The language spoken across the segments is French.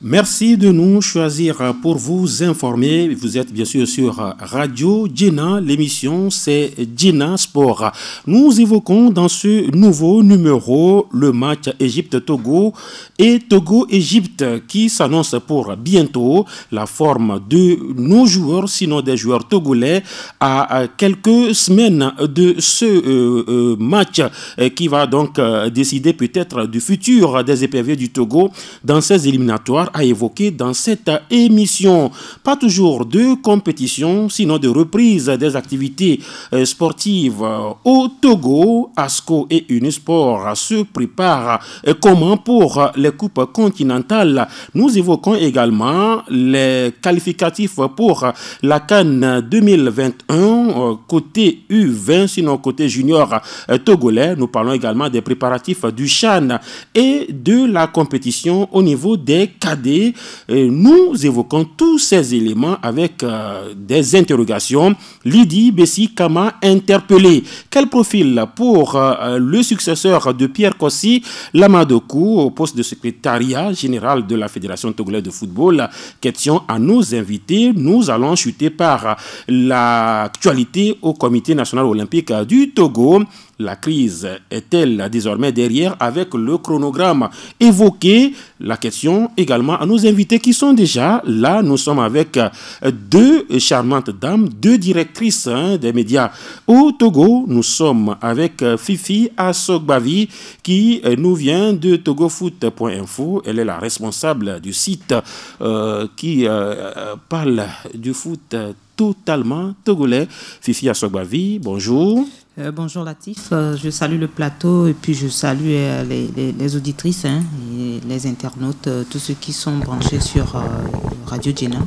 Merci de nous choisir pour vous informer. Vous êtes bien sûr sur Radio Djena. L'émission, c'est Djena Sport. Nous évoquons dans ce nouveau numéro le match Égypte-Togo et Togo-Égypte qui s'annonce pour bientôt. La forme de nos joueurs, sinon des joueurs togolais, à quelques semaines de ce match qui va donc décider peut-être du futur des éperviers du Togo dans ces éliminatoires à évoquer dans cette émission. Pas toujours de compétition, sinon de reprise des activités sportives au Togo. ASCO et Unisport se préparent comment pour les coupes continentales. Nous évoquons également les qualificatifs pour la CAN 2021 côté U20, sinon côté junior togolais. Nous parlons également des préparatifs du CHAN et de la compétition au niveau des cadets. Nous évoquons tous ces éléments avec des interrogations. Lydie Bessi Kama interpellée. Quel profil pour le successeur de Pierre Kossi Lamadokou au poste de secrétariat général de la Fédération togolaise de football? Question à nos invités. Nous allons chuter par l'actualité au Comité national olympique du Togo. La crise est-elle désormais derrière avec le chronogramme évoqué? La question également à nos invités qui sont déjà là. Nous sommes avec deux charmantes dames, deux directrices des médias au Togo. Nous sommes avec Fifi Assogbavi qui nous vient de togofoot.info. Elle est la responsable du site qui parle du foot totalement togolais. Fifi Assogbavi, bonjour. Bonjour Latif, je salue le plateau et puis je salue les auditrices et les internautes, tous ceux qui sont branchés sur Radio Djena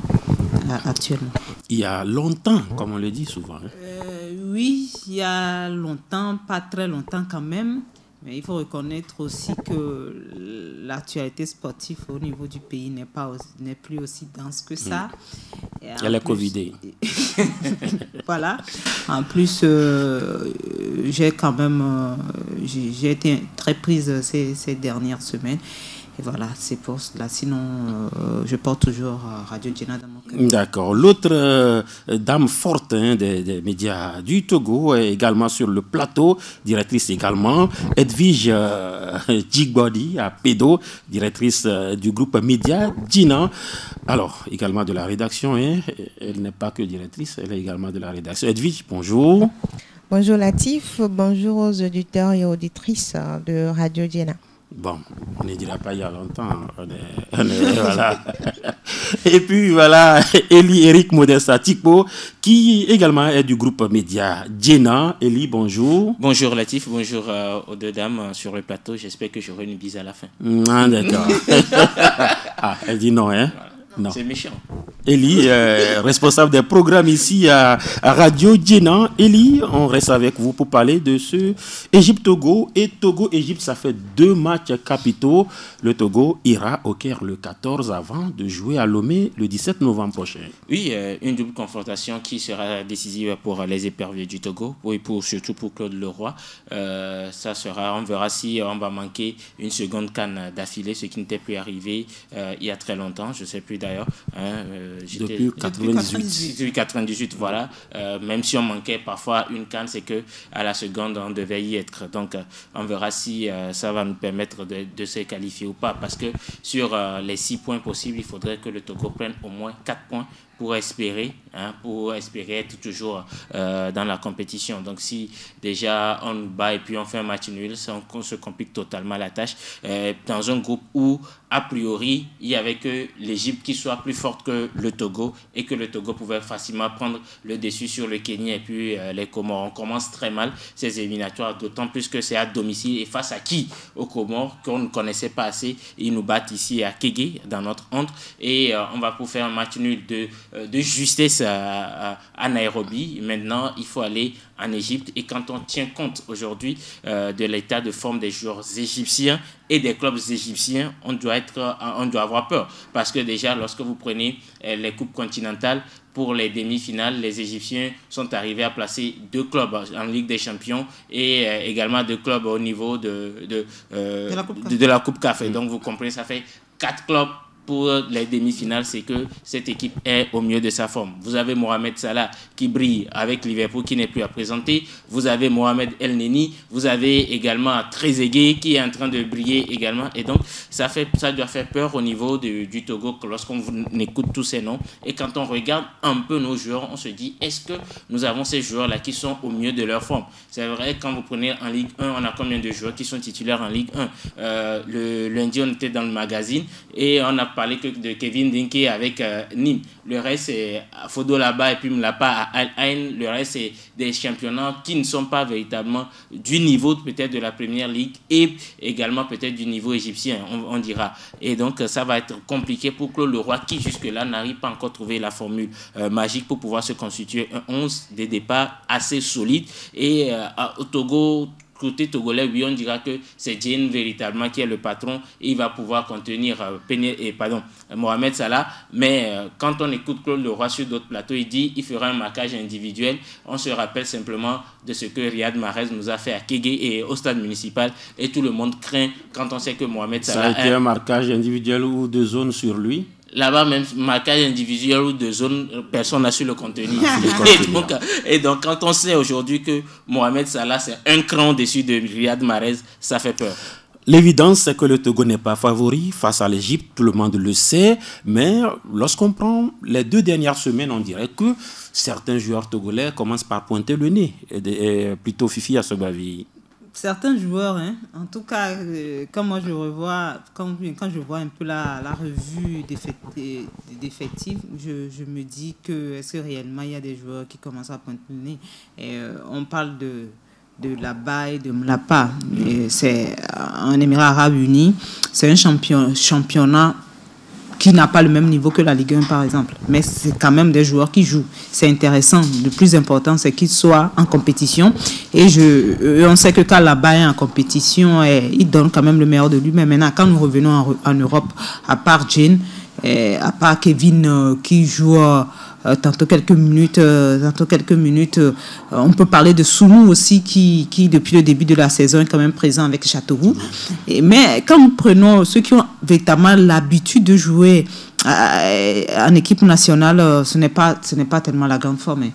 actuellement. Il y a longtemps, comme on le dit souvent. Oui, il y a longtemps, pas très longtemps quand même. Mais il faut reconnaître aussi que l'actualité sportive au niveau du pays n'est plus aussi dense que ça. Il y a la Covid. Voilà. En plus, j'ai quand même j'ai été très prise ces dernières semaines. Et voilà, c'est pour cela. Sinon, je porte toujours Radio Djena dans mon cœur. D'accord. L'autre dame forte des médias du Togo est également sur le plateau, directrice également, Edwige Djigbodi à Pédo, directrice du groupe Média Djena. Alors, également de la rédaction, elle n'est pas que directrice, elle est également de la rédaction. Edwige, bonjour. Bonjour Latif, bonjour aux auditeurs et auditrices de Radio Djena. Bon, on ne dira pas il y a longtemps. Voilà. Et puis voilà, Eric Modesta Tikpo, qui également est du groupe Média Djena. Eli, bonjour. Bonjour Latif, bonjour aux deux dames sur le plateau. J'espère que j'aurai une bise à la fin. Ah, d'accord. Ah, elle dit non, hein? Voilà. Non. C'est méchant. Eli, responsable des programmes ici à Radio Djena. Eli, on reste avec vous pour parler de ce Égypte-Togo. Et Togo-Égypte, ça fait 2 matchs capitaux. Le Togo ira au Caire le 14 avant de jouer à Lomé le 17 novembre prochain. Oui, une double confrontation qui sera décisive pour les éperviers du Togo, surtout pour Claude Leroy. On verra si on va manquer une seconde CAN d'affilée, ce qui n'était plus arrivé il y a très longtemps. Je ne sais plus d'ailleurs. Depuis 98. Depuis 98, voilà. Même si on manquait parfois une CAN, c'est qu'à la seconde, on devait y être. Donc, on verra si ça va nous permettre de se qualifier ou pas. Parce que sur les 6 points possibles, il faudrait que le Togo prenne au moins 4 points pour espérer être toujours dans la compétition. Donc si déjà on nous bat et puis on fait un match nul, on se complique totalement la tâche. Dans un groupe où, a priori, il n'y avait que l'Égypte qui soit plus forte que le Togo et que le Togo pouvait facilement prendre le dessus sur le Kenya et puis les Comores. On commence très mal ces éliminatoires, d'autant plus que c'est à domicile et face à qui? Aux Comores, qu'on ne connaissait pas assez. Ils nous battent ici à Kégué, dans notre honte, et on va pour faire un match nul de justesse à Nairobi. Maintenant, il faut aller en Égypte. Et quand on tient compte aujourd'hui de l'état de forme des joueurs égyptiens et des clubs égyptiens, on doit avoir peur. Parce que déjà, lorsque vous prenez les coupes continentales, pour les demi-finales, les Égyptiens sont arrivés à placer 2 clubs en Ligue des Champions et également 2 clubs au niveau de la Coupe CAF. Donc, vous comprenez, ça fait 4 clubs pour les demi-finales, c'est que cette équipe est au mieux de sa forme. Vous avez Mohamed Salah qui brille avec Liverpool, qui n'est plus à présenter. Vous avez Mohamed El Neni. Vous avez également Trezeguet qui est en train de briller également. Et donc, ça doit faire peur au niveau du Togo lorsqu'on écoute tous ces noms. Et quand on regarde un peu nos joueurs, on se dit, est-ce que nous avons ces joueurs-là qui sont au mieux de leur forme? C'est vrai, quand vous prenez en Ligue 1, on a combien de joueurs qui sont titulaires en Ligue 1? Le lundi, on était dans le magazine et on a parlé que de Kevin Dinké avec Nîmes. Le reste, c'est Fodo là-bas et puis Mlapa à Al-Ain. Le reste, c'est des championnats qui ne sont pas véritablement du niveau peut-être de la Première Ligue et également peut-être du niveau égyptien, on dira. Et donc, ça va être compliqué pour Claude Leroy qui, jusque-là, n'arrive pas encore à trouver la formule magique pour pouvoir se constituer un 11 de départ assez solide. Et au Togo, côté togolais, oui, on dira que c'est Jane véritablement qui est le patron et il va pouvoir contenir Mohamed Salah. Mais quand on écoute Claude Leroy sur d'autres plateaux, il dit qu'il fera un marquage individuel. On se rappelle simplement de ce que Riyad Mahrez nous a fait à Kégué et au stade municipal. Et tout le monde craint quand on sait que Mohamed Salah... Ça a été un marquage individuel ou de zone sur lui? Là-bas, même marquage individuel ou de zone, personne n'a su le contenir. Et donc, quand on sait aujourd'hui que Mohamed Salah, c'est un cran au-dessus de Riyad Mahrez, ça fait peur. L'évidence, c'est que le Togo n'est pas favori face à l'Égypte, tout le monde le sait, mais lorsqu'on prend les 2 dernières semaines, on dirait que certains joueurs togolais commencent par pointer le nez, et plutôt Fifi Assobavi. Certains joueurs, hein, en tout cas, quand moi je revois, quand je vois un peu la revue d'effectifs, je me dis que est-ce que réellement il y a des joueurs qui commencent à pointer le nez. Et on parle de Laba et de Mlapa. C'est un Émirat arabe uni, c'est un championnat qui n'a pas le même niveau que la Ligue 1 par exemple, mais c'est quand même des joueurs qui jouent. C'est intéressant. Le plus important, c'est qu'ils soient en compétition. Et on sait que quand Laba est en compétition, il donne quand même le meilleur de lui. Mais maintenant, quand nous revenons en Europe, à part Jane, à part Kevin qui joue tantôt quelques minutes, on peut parler de Soumou aussi qui depuis le début de la saison est quand même présent avec Châteauroux. Mais quand nous prenons ceux qui ont véritablement l'habitude de jouer en équipe nationale, ce n'est pas tellement la grande forme.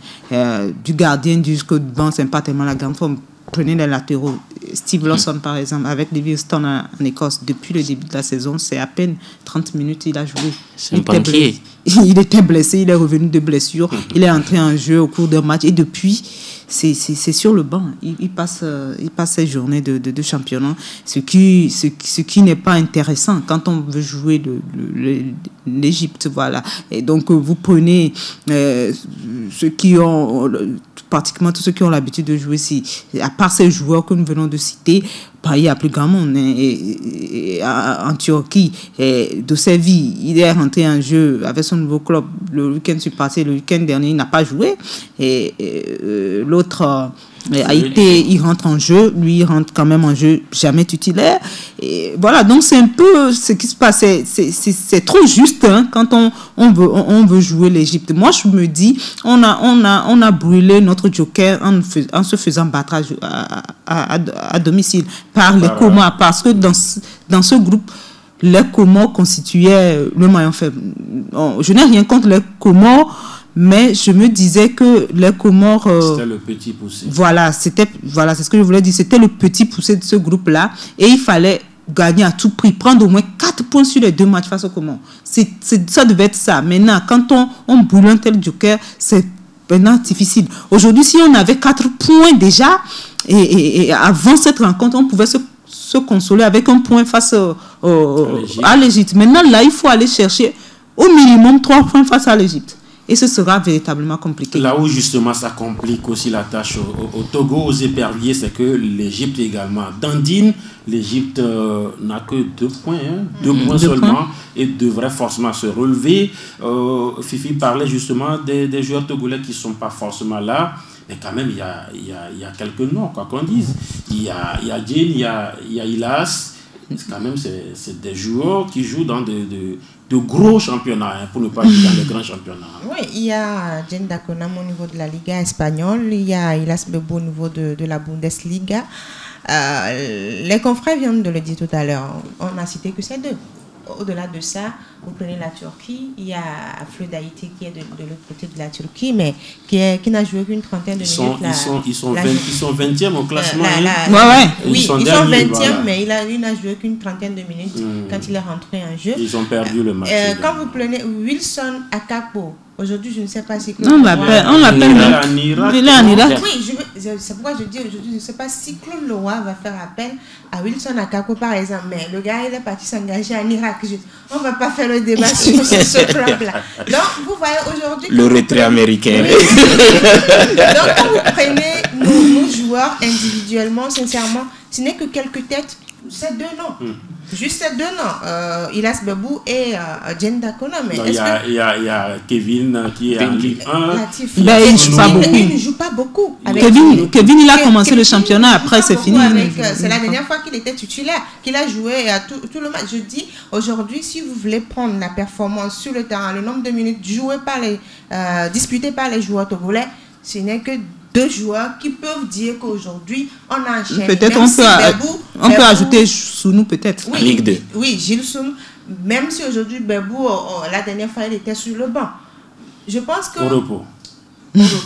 Du gardien jusqu'au banc, ce n'est pas tellement la grande forme. Prenez les latéraux. Steve Lawson, par exemple, avec Livingston en Écosse, depuis le début de la saison, c'est à peine 30 minutes qu'il a joué. Il était blessé, il est revenu de blessure, il est entré en jeu au cours d'un match et depuis, c'est sur le banc. Il passe ses journées de championnat, ce qui n'est pas intéressant quand on veut jouer l'Égypte. Voilà. Et donc, vous prenez ceux qui ont... pratiquement tous ceux qui ont l'habitude de jouer ici, à part ces joueurs que nous venons de citer, il y a plus grand monde. En Turquie, de sa vie, il est rentré en jeu avec son nouveau club le week-end passé, le week-end dernier, il n'a pas joué. Et l'autre... Haïti, il rentre en jeu, lui il rentre quand même en jeu, jamais titulaire. Et voilà, donc c'est un peu ce qui se passe. C'est trop juste hein, quand on veut jouer l'Égypte. Moi je me dis, on a brûlé notre joker en se faisant battre à domicile par les Comores, parce que dans ce groupe, les Comores constituaient le maillon faible. Je n'ai rien contre les Comores, mais je me disais que les Comores... c'était le petit poussé. Voilà, c'est ce que je voulais dire. C'était le petit poussé de ce groupe-là. Et il fallait gagner à tout prix, prendre au moins 4 points sur les 2 matchs face aux Comores. Ça devait être ça. Maintenant, quand on brûle un tel joker, c'est maintenant difficile. Aujourd'hui, si on avait 4 points déjà, et avant cette rencontre, on pouvait se consoler avec un point face à l'Égypte. Maintenant, là, il faut aller chercher au minimum 3 points face à l'Égypte. Et ce sera véritablement compliqué. Là où justement ça complique aussi la tâche au Togo, aux éperviers, c'est que l'Égypte également dandine. L'Égypte n'a que 2 points, 2 points seulement, et devrait forcément se relever. Fifi parlait justement des joueurs togolais qui ne sont pas forcément là. Mais quand même, il y a quelques noms, quoi qu'on dise. Il y a Jane, il y a Ilas. Quand même, c'est des joueurs qui jouent dans de gros championnats, hein, pour ne pas dire dans les grands championnats. Oui, il y a Jane Dakonam au niveau de la Liga espagnole, il y a Ilas Bebo au niveau de la Bundesliga. Les confrères viennent de le dire tout à l'heure, on n'a cité que ces 2. au-delà de ça, vous prenez la Turquie, il y a Afrodite qui est de l'autre côté de la Turquie, mais qui n'a joué qu'une trentaine de minutes. Ils sont 20e au classement. Ils sont 20e, mais il n'a joué qu'une trentaine de minutes quand il est rentré en jeu. Ils ont perdu le match. Quand vous prenez Wilson Akakpo, aujourd'hui, je ne sais pas si... On l'appelle. Il est en Irak. Oui, c'est pourquoi je dis aujourd'hui, je ne sais pas si Claude Leroy va faire appel à Wilson Akakpo, par exemple. Mais le gars, il est parti s'engager en Irak. On ne va pas faire le débat sur ce club-là. Donc, vous voyez aujourd'hui... Le retrait américain. Donc, quand vous prenez nos joueurs individuellement, sincèrement, ce n'est que quelques têtes. C'est 2 noms. Juste ces 2 noms. Ilas Bebou et Jen Dakona. Il y a Kevin qui est en Ligue 1. Il ne joue pas beaucoup. Kevin, il a commencé le championnat, après c'est fini. C'est la dernière fois qu'il était titulaire, qu'il a joué tout le match. Je dis, aujourd'hui, si vous voulez prendre la performance sur le terrain, le nombre de minutes disputées par les joueurs togolais, ce n'est que 2 joueurs qui peuvent dire qu'aujourd'hui, on a enchaîné. Peut-être on peut ajouter Sounou, peut-être. Oui, Ligue 2. Oui, Gilles Sounou. Même si aujourd'hui, Bebou, la dernière fois, il était sur le banc. Je pense que... Au repos.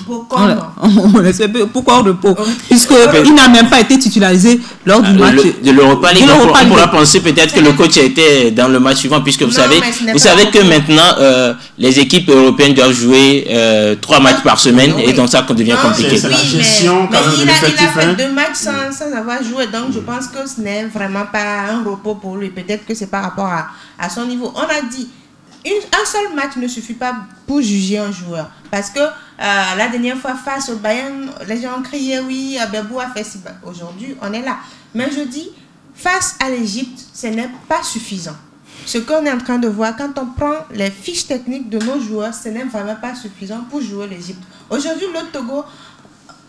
Pourquoi au repos? Puisqu'il n'a même pas été titularisé lors du match de l'Europa League. On pourra penser peut-être que le coach était dans le match suivant, puisque vous savez que maintenant les équipes européennes doivent jouer 3 matchs par semaine, et donc ça devient compliqué. C'est la gestion mais il a fait 2 matchs sans avoir joué, donc je pense que ce n'est vraiment pas un repos pour lui. Peut-être que c'est par rapport à son niveau. On a dit un seul match ne suffit pas pour juger un joueur. Parce que la dernière fois, face au Bayern, les gens ont crié oui, Bebou a fait si. Aujourd'hui, on est là. Mais je dis, face à l'Égypte, ce n'est pas suffisant. Ce qu'on est en train de voir, quand on prend les fiches techniques de nos joueurs, ce n'est vraiment pas suffisant pour jouer l'Égypte. Aujourd'hui, le Togo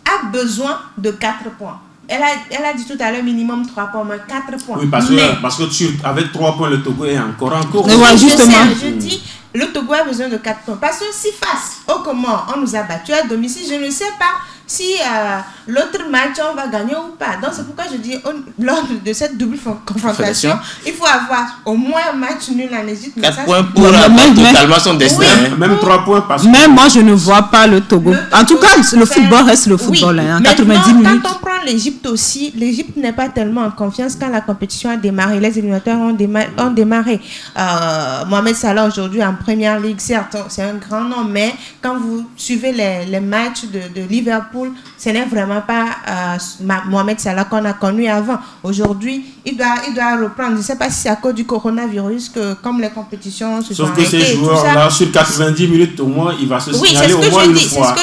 a besoin de 4 points. Elle a dit tout à l'heure minimum 3 points, mais 4 points. Oui, parce que avec 3 points, le Togo est encore en cours. Justement. Je dis, le Togo a besoin de 4 points. Parce que si face au Comores, on nous a battus à domicile, je ne sais pas si l'autre match, on va gagner ou pas. Donc, c'est pourquoi je dis, lors de cette double confrontation, il faut avoir au moins un match nul en Égypte. 4 points pour totalement son destin. Oui, même 3 points parce que... Même moi, je ne vois pas le Togo. En tout cas, le football reste le football. Oui, 90 minutes. Quand on prend l'Égypte aussi, l'Égypte n'est pas tellement en confiance quand la compétition a démarré. Les éliminatoires ont démarré. Mohamed Salah, aujourd'hui, en Première Ligue, certes, c'est un grand nom, mais quand vous suivez les matchs de Liverpool, ce n'est vraiment pas Mohamed Salah qu'on a connu avant. Aujourd'hui, il doit reprendre. Je ne sais pas si c'est à cause du coronavirus que, comme les compétitions se sont arrêtées. Sauf que ces joueurs-là, sur 90 minutes au moins, il va se signaler au moins une fois.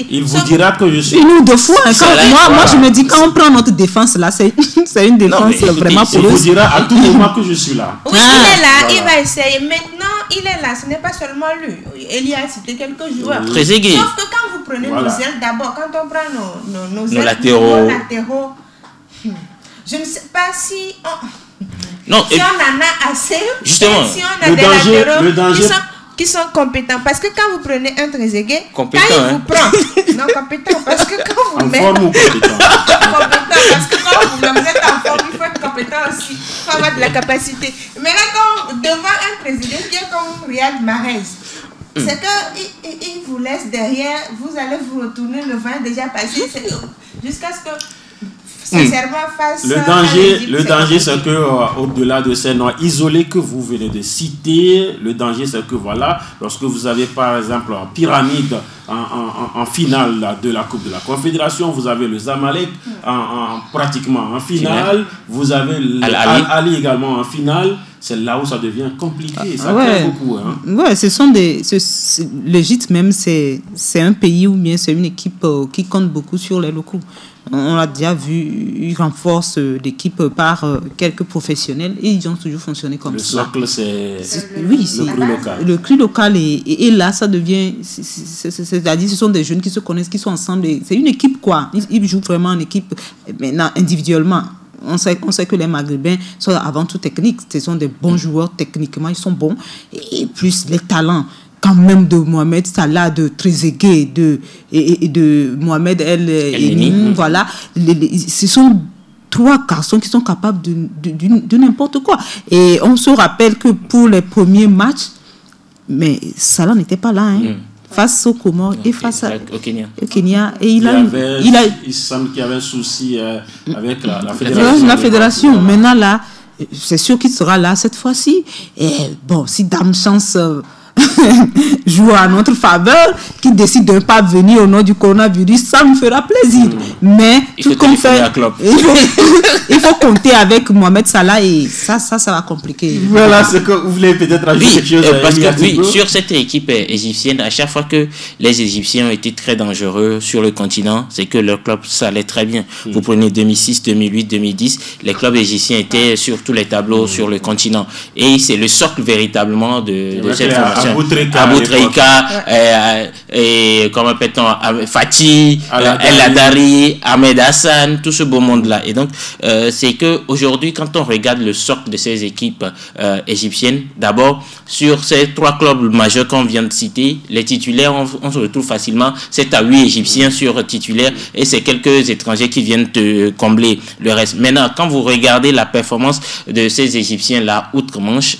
Il vous dira que je suis... Une ou 2 fois. Moi, je me dis, quand on prend notre défense là, c'est une défense vraiment pour eux. Il vous dira à tout moment que je suis là. Oui, il est là, il va essayer. Maintenant, il est là. Ce n'est pas seulement lui. Elia a cité quelques joueurs. Très aiguë. Sauf que quand vous prenez nos ailes, d'abord, quand on prend nos latéraux, je ne sais pas si on en a assez. Justement, si on a des latéraux qui sont compétents. Parce que quand vous prenez un Trezeguet, quand il vous prend... Non, compétent, parce que quand vous mettez... En forme ou compétent? Compétent, parce que quand vous êtes en forme, il faut être compétent aussi. Il faut avoir de la capacité. Mais là, quand devant un président qui est comme Riyad Mahrez, c'est qu'il vous laisse derrière, vous allez vous retourner, le vent est déjà passé, jusqu'à ce que... Sincèrement, face le danger, c'est que au-delà de ces noms isolés que vous venez de citer, le danger, c'est que voilà, lorsque vous avez par exemple en pyramide en finale de la Coupe de la Confédération, vous avez le Zamalek pratiquement en finale, vous avez Al-Ali également en finale. C'est là où ça devient compliqué, ça craint beaucoup. Ouais, l'Égypte même, c'est un pays ou bien c'est une équipe qui compte beaucoup sur les locaux. On l'a déjà vu, ils renforcent l'équipe par quelques professionnels et ils ont toujours fonctionné comme ça. Le socle, c'est le cru local. Le cru local et là, ça devient... C'est-à-dire ce sont des jeunes qui se connaissent, qui sont ensemble. C'est une équipe, quoi. Ils jouent vraiment en équipe, maintenant, individuellement. On sait que les Maghrébins sont avant tout techniques. Ce sont des bons joueurs techniquement, ils sont bons. Et plus les talents quand même de Mohamed Salah, de Trezeguet et de Mohamed El Neni. Voilà. Ce sont 3 garçons qui sont capables de n'importe quoi. Et on se rappelle que pour les premiers matchs, mais Salah n'était pas là, hein. Face aux Comores et face au Kenya. Et il semble qu'il y avait un souci avec la fédération. La fédération. Maintenant, là, c'est sûr qu'il sera là cette fois-ci. Et bon, si Dame Chance joue à notre faveur, qui décide de ne pas venir au nom du coronavirus, ça me fera plaisir. Mais tout compte fait, il faut compter avec Mohamed Salah et ça va compliquer. Voilà, ce que vous voulez peut-être ajouter quelque chose. Parce que sur cette équipe égyptienne, à chaque fois que les Égyptiens ont été très dangereux sur le continent, c'est que leur club, ça allait très bien. Vous prenez 2006, 2008, 2010, les clubs égyptiens étaient sur tous les tableaux sur le continent. Et c'est le socle véritablement de cette formation. Abou Treika, et comment appelle-t-on, Fatih, El Hadari, Ahmed Hassan, tout ce beau monde-là. Et donc, c'est que aujourd'hui, quand on regarde le socle de ces équipes égyptiennes, d'abord, sur ces 3 clubs majeurs qu'on vient de citer, les titulaires, on se retrouve facilement 7 à 8 Égyptiens sur titulaires et c'est quelques étrangers qui viennent te combler le reste. Maintenant, quand vous regardez la performance de ces Égyptiens-là, outre-Manche,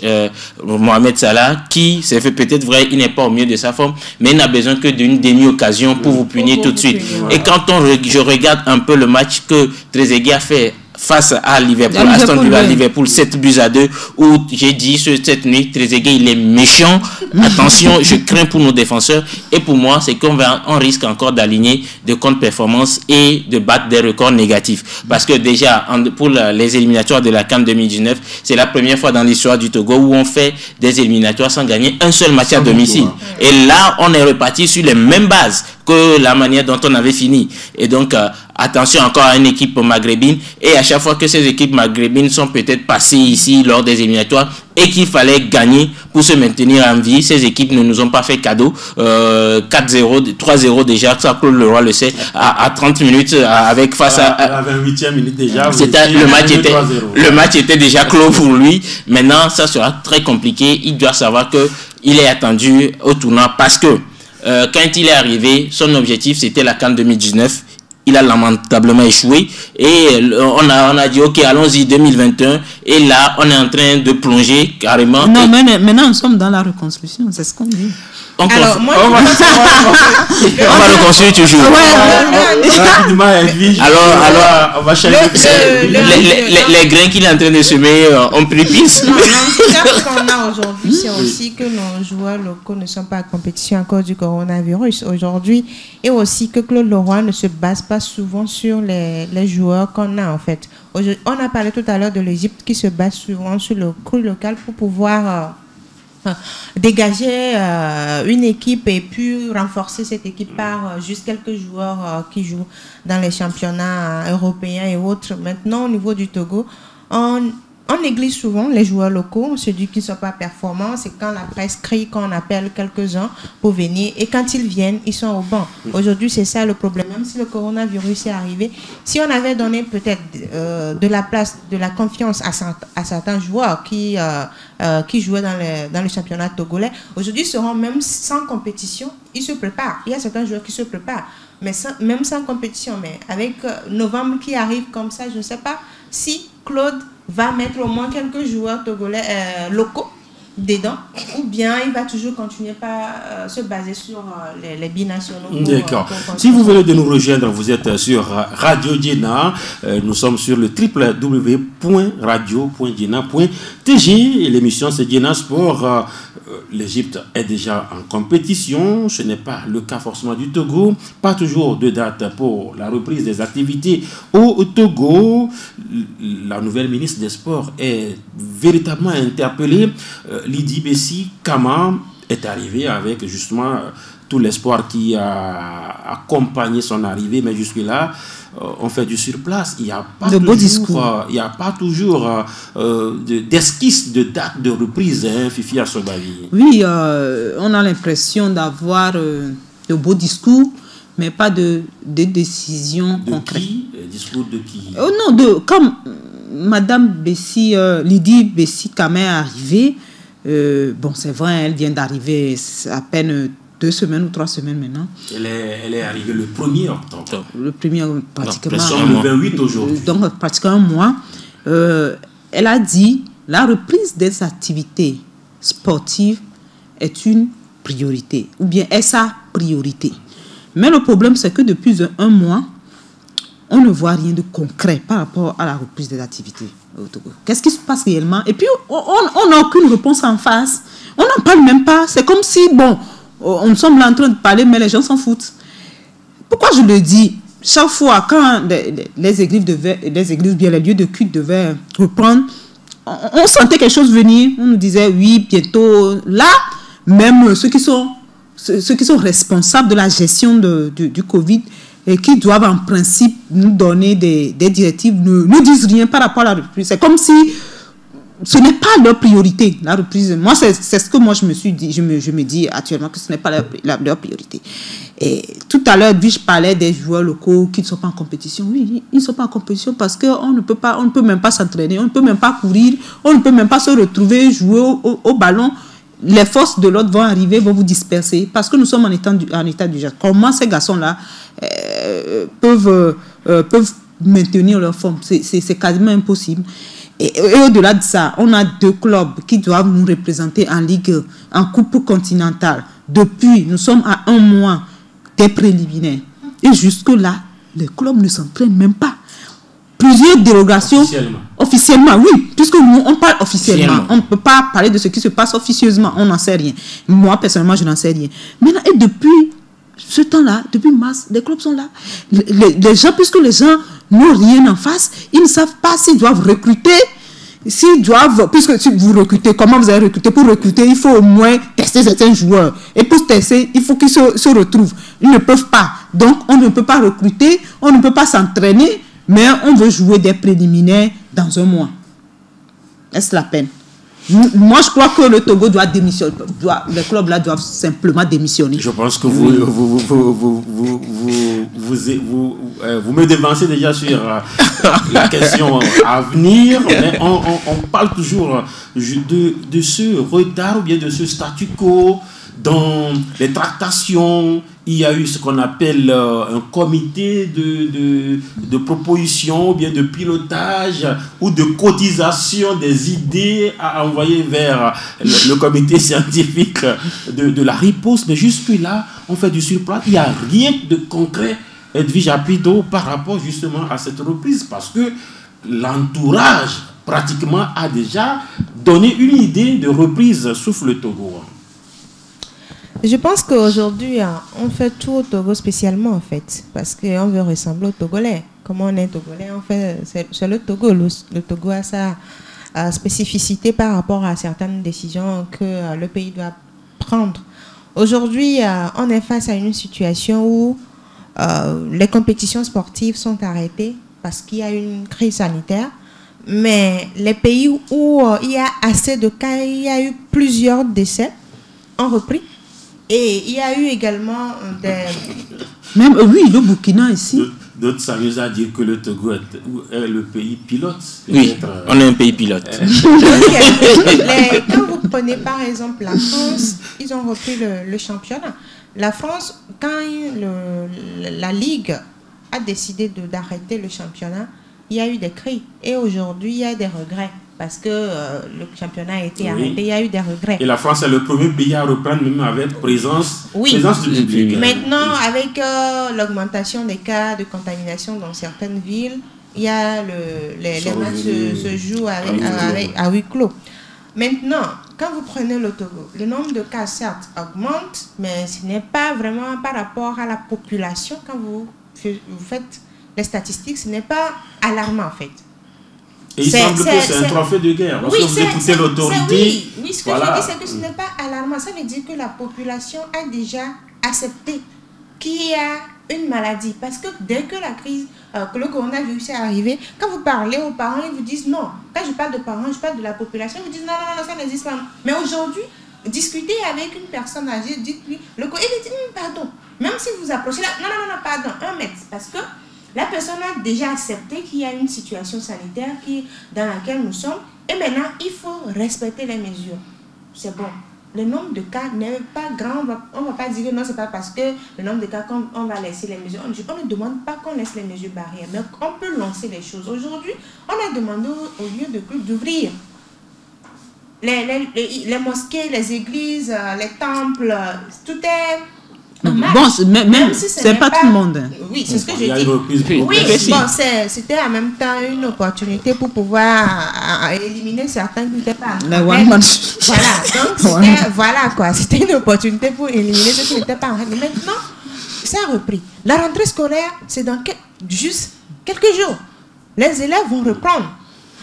Mohamed Salah, qui s'est fait peut-être vrai, il n'est pas au mieux de sa forme, mais il n'a besoin que d'une demi-occasion pour vous punir tout de suite. Et quand je regarde un peu le match que Trezeguet a fait face à Liverpool, Aston Villa, Liverpool, 7-2, où j'ai dit cette nuit, Trezeguet, il est méchant. Attention, je crains pour nos défenseurs. Et pour moi, c'est qu'on risque encore d'aligner de contre-performances et de battre des records négatifs. Parce que déjà, pour les éliminatoires de la CAN 2019, c'est la première fois dans l'histoire du Togo où on fait des éliminatoires sans gagner un seul match à domicile. Et là, on est reparti sur les mêmes bases que la manière dont on avait fini. Et donc, attention encore à une équipe maghrébine. Et à chaque fois que ces équipes maghrébines sont peut-être passées ici lors des éliminatoires et qu'il fallait gagner pour se maintenir en vie, ces équipes ne nous ont pas fait cadeau. 4-0, 3-0 déjà, ça Claude Leroy le sait, à 30 minutes avec face à la 28e minute déjà. Le match était déjà clos pour lui. Maintenant, ça sera très compliqué. Il doit savoir que il est attendu au tournoi parce que quand il est arrivé, son objectif c'était la CAN 2019. Il a lamentablement échoué et on a dit ok, allons-y 2021 et là on est en train de plonger carrément. Non, mais maintenant nous sommes dans la reconstruction, c'est ce qu'on dit. Alors, moi, on va reconstruire toujours. Alors, on va changer. Les grains qu'il est en train de semer ont pris piste. Non, ce qu'on a aujourd'hui, c'est aussi que nos joueurs locaux ne sont pas en compétition à cause du coronavirus aujourd'hui et aussi que Claude Leroy ne se base pas souvent sur les joueurs qu'on a en fait. On a parlé tout à l'heure de l'Égypte qui se base souvent sur le cru local pour pouvoir dégager une équipe et puis renforcer cette équipe par juste quelques joueurs qui jouent dans les championnats européens et autres. Maintenant, au niveau du Togo, on néglige souvent les joueurs locaux, on se dit qu'ils ne sont pas performants. C'est quand la presse crie qu'on appelle quelques-uns pour venir et quand ils viennent, ils sont au banc. Aujourd'hui, c'est ça le problème. Même si le coronavirus est arrivé, si on avait donné peut-être de la place, de la confiance à certains joueurs qui jouaient dans le championnat togolais, aujourd'hui, ils seront même sans compétition, ils se préparent. Il y a certains joueurs qui se préparent, mais même sans compétition. Mais avec novembre qui arrive comme ça, je ne sais pas si Claude va mettre au moins quelques joueurs togolais locaux dedans, ou bien il va toujours continuer par se baser sur les binationaux. D'accord. Si vous venez de nous rejoindre, vous êtes sur Radio Djena. Nous sommes sur le www.radio.djena.tg. L'émission c'est Djena Sport. L'Égypte est déjà en compétition. Ce n'est pas le cas forcément du Togo. Pas toujours de date pour la reprise des activités au Togo. La nouvelle ministre des Sports est véritablement interpellée. Lydie Bessi Kama est arrivée avec justement tout l'espoir qui a accompagné son arrivée, mais jusque-là, on fait du surplace. Il n'y a pas toujours d'esquisse de date de reprise, hein, Fifi Assobavi. Oui, on a l'impression d'avoir de beaux discours, mais pas de décisions concrètes. Discours de qui? Comme Madame Bessi, Lydie Bessi Kama est arrivée. Bon, c'est vrai, elle vient d'arriver à peine 2 semaines ou 3 semaines maintenant. Elle est arrivée le 1er octobre. Le 1er, pratiquement. Nous sommes le 28 aujourd'hui. Donc, pratiquement un mois. Elle a dit, la reprise des activités sportives est une priorité, ou bien est sa priorité. Mais le problème, c'est que depuis un mois, on ne voit rien de concret par rapport à la reprise des activités au Togo. Qu'est-ce qui se passe réellement? Et puis, on n'a aucune réponse en face. On n'en parle même pas. C'est comme si, bon, on sommes là en train de parler, mais les gens s'en foutent. Pourquoi je le dis? Chaque fois, quand les églises bien les lieux de culte devaient reprendre, on sentait quelque chose venir. On nous disait, oui, bientôt. Là, même ceux qui sont responsables de la gestion du Covid et qui doivent en principe nous donner des directives, ne disent rien par rapport à la reprise. C'est comme si ce n'est pas leur priorité, la reprise. Moi, c'est ce que moi je me suis dit. Je me dis actuellement que ce n'est pas leur priorité. Et tout à l'heure, je parlais des joueurs locaux qui ne sont pas en compétition. Oui, ils ne sont pas en compétition parce qu'on ne peut même pas s'entraîner, on ne peut même pas courir, on ne peut même pas se retrouver, jouer au ballon. Les forces de l'ordre vont arriver, vont vous disperser parce que nous sommes en état d'urgence. Comment ces garçons-là peuvent maintenir leur forme? C'est quasiment impossible. Et au-delà de ça, on a 2 clubs qui doivent nous représenter en Ligue, en Coupe continentale. Depuis, nous sommes à 1 mois des préliminaires. Et jusque-là, les clubs ne s'entraînent même pas. Plusieurs dérogations. Officiellement, oui. Puisque nous, on parle officiellement. On ne peut pas parler de ce qui se passe officieusement. On n'en sait rien. Moi, personnellement, je n'en sais rien. Maintenant, et depuis ce temps-là, depuis mars, les clubs sont là. Les gens, puisque les gens n'ont rien en face, ils ne savent pas s'ils doivent recruter. Puisque si vous recrutez, comment vous allez recruter? Pour recruter, il faut au moins tester certains joueurs. Et pour tester, il faut qu'ils se retrouvent. Ils ne peuvent pas. Donc, on ne peut pas recruter, on ne peut pas s'entraîner, mais on veut jouer des préliminaires dans 1 mois. Est-ce la peine? Moi, je crois que le Togo doit démissionner. Les clubs là doivent simplement démissionner. Je pense que vous me devancez déjà sur la question à venir. Mais on parle toujours de ce retard ou bien de ce statu quo dans les tractations. Il y a eu ce qu'on appelle un comité de proposition ou bien de pilotage ou de cotisation des idées à envoyer vers le comité scientifique de la riposte. Mais jusque-là, on fait du surplace. Il n'y a rien de concret, Edwige Apido, par rapport justement à cette reprise, parce que l'entourage pratiquement a déjà donné une idée de reprise sauf le Togo. Je pense qu'aujourd'hui, on fait tout au Togo spécialement, en fait, parce qu'on veut ressembler au Togolais. Comme on est Togolais, en fait, c'est le Togo. Le Togo a sa spécificité par rapport à certaines décisions que le pays doit prendre. Aujourd'hui, on est face à une situation où les compétitions sportives sont arrêtées parce qu'il y a une crise sanitaire. Mais les pays où il y a assez de cas, il y a eu plusieurs décès, ont repris. Et il y a eu également des... Même, oui, le Burkina ici. D'autres s'amusent à dire que le Togo est le pays pilote. Oui, on est un pays pilote. Quand vous prenez par exemple la France, ils ont repris le championnat. La France, quand la Ligue a décidé d'arrêter le championnat, il y a eu des cris. Et aujourd'hui, il y a des regrets. Parce que le championnat a été arrêté, il y a eu des regrets. Et la France est le premier pays à reprendre, même avec présence du public. Maintenant, avec l'augmentation des cas de contamination dans certaines villes, il y a les matchs se jouent à huis clos. Maintenant, quand vous prenez le Togo, le nombre de cas, certes, augmente, mais ce n'est pas vraiment par rapport à la population. Quand vous faites les statistiques, ce n'est pas alarmant, en fait. Et il semble que c'est un trophée de guerre. Parce que vous écoutez l'autorité. Oui, ce que je dis, c'est que ce n'est pas alarmant. Ça veut dire que la population a déjà accepté qu'il y a une maladie. Parce que dès que la crise, que le coronavirus est arrivé, quand vous parlez aux parents, ils vous disent non. Quand je parle de parents, je parle de la population, ils vous disent non, ça n'existe pas. Mais aujourd'hui, discutez avec une personne âgée, dites-lui, il dit pardon. Même si vous approchez là, non, pardon, 1 mètre. Parce que la personne a déjà accepté qu'il y a une situation sanitaire dans laquelle nous sommes. Et maintenant, il faut respecter les mesures. C'est bon. le nombre de cas n'est pas grand. On ne va pas dire que non, c'est pas parce que le nombre de cas qu'on va laisser les mesures. On ne demande pas qu'on laisse les mesures barrières, mais on peut lancer les choses. Aujourd'hui, on a demandé au lieu de culte d'ouvrir les mosquées, les églises, les temples, tout est... Bon, même si c'est pas tout le monde. Oui, c'est ce que je dis. Oui, bon, c'était en même temps une opportunité pour pouvoir éliminer certains qui n'étaient pas. Voilà, donc c'était une opportunité pour éliminer ceux qui n'étaient pas en règle. Maintenant, ça a repris. La rentrée scolaire, c'est dans juste quelques jours. Les élèves vont reprendre.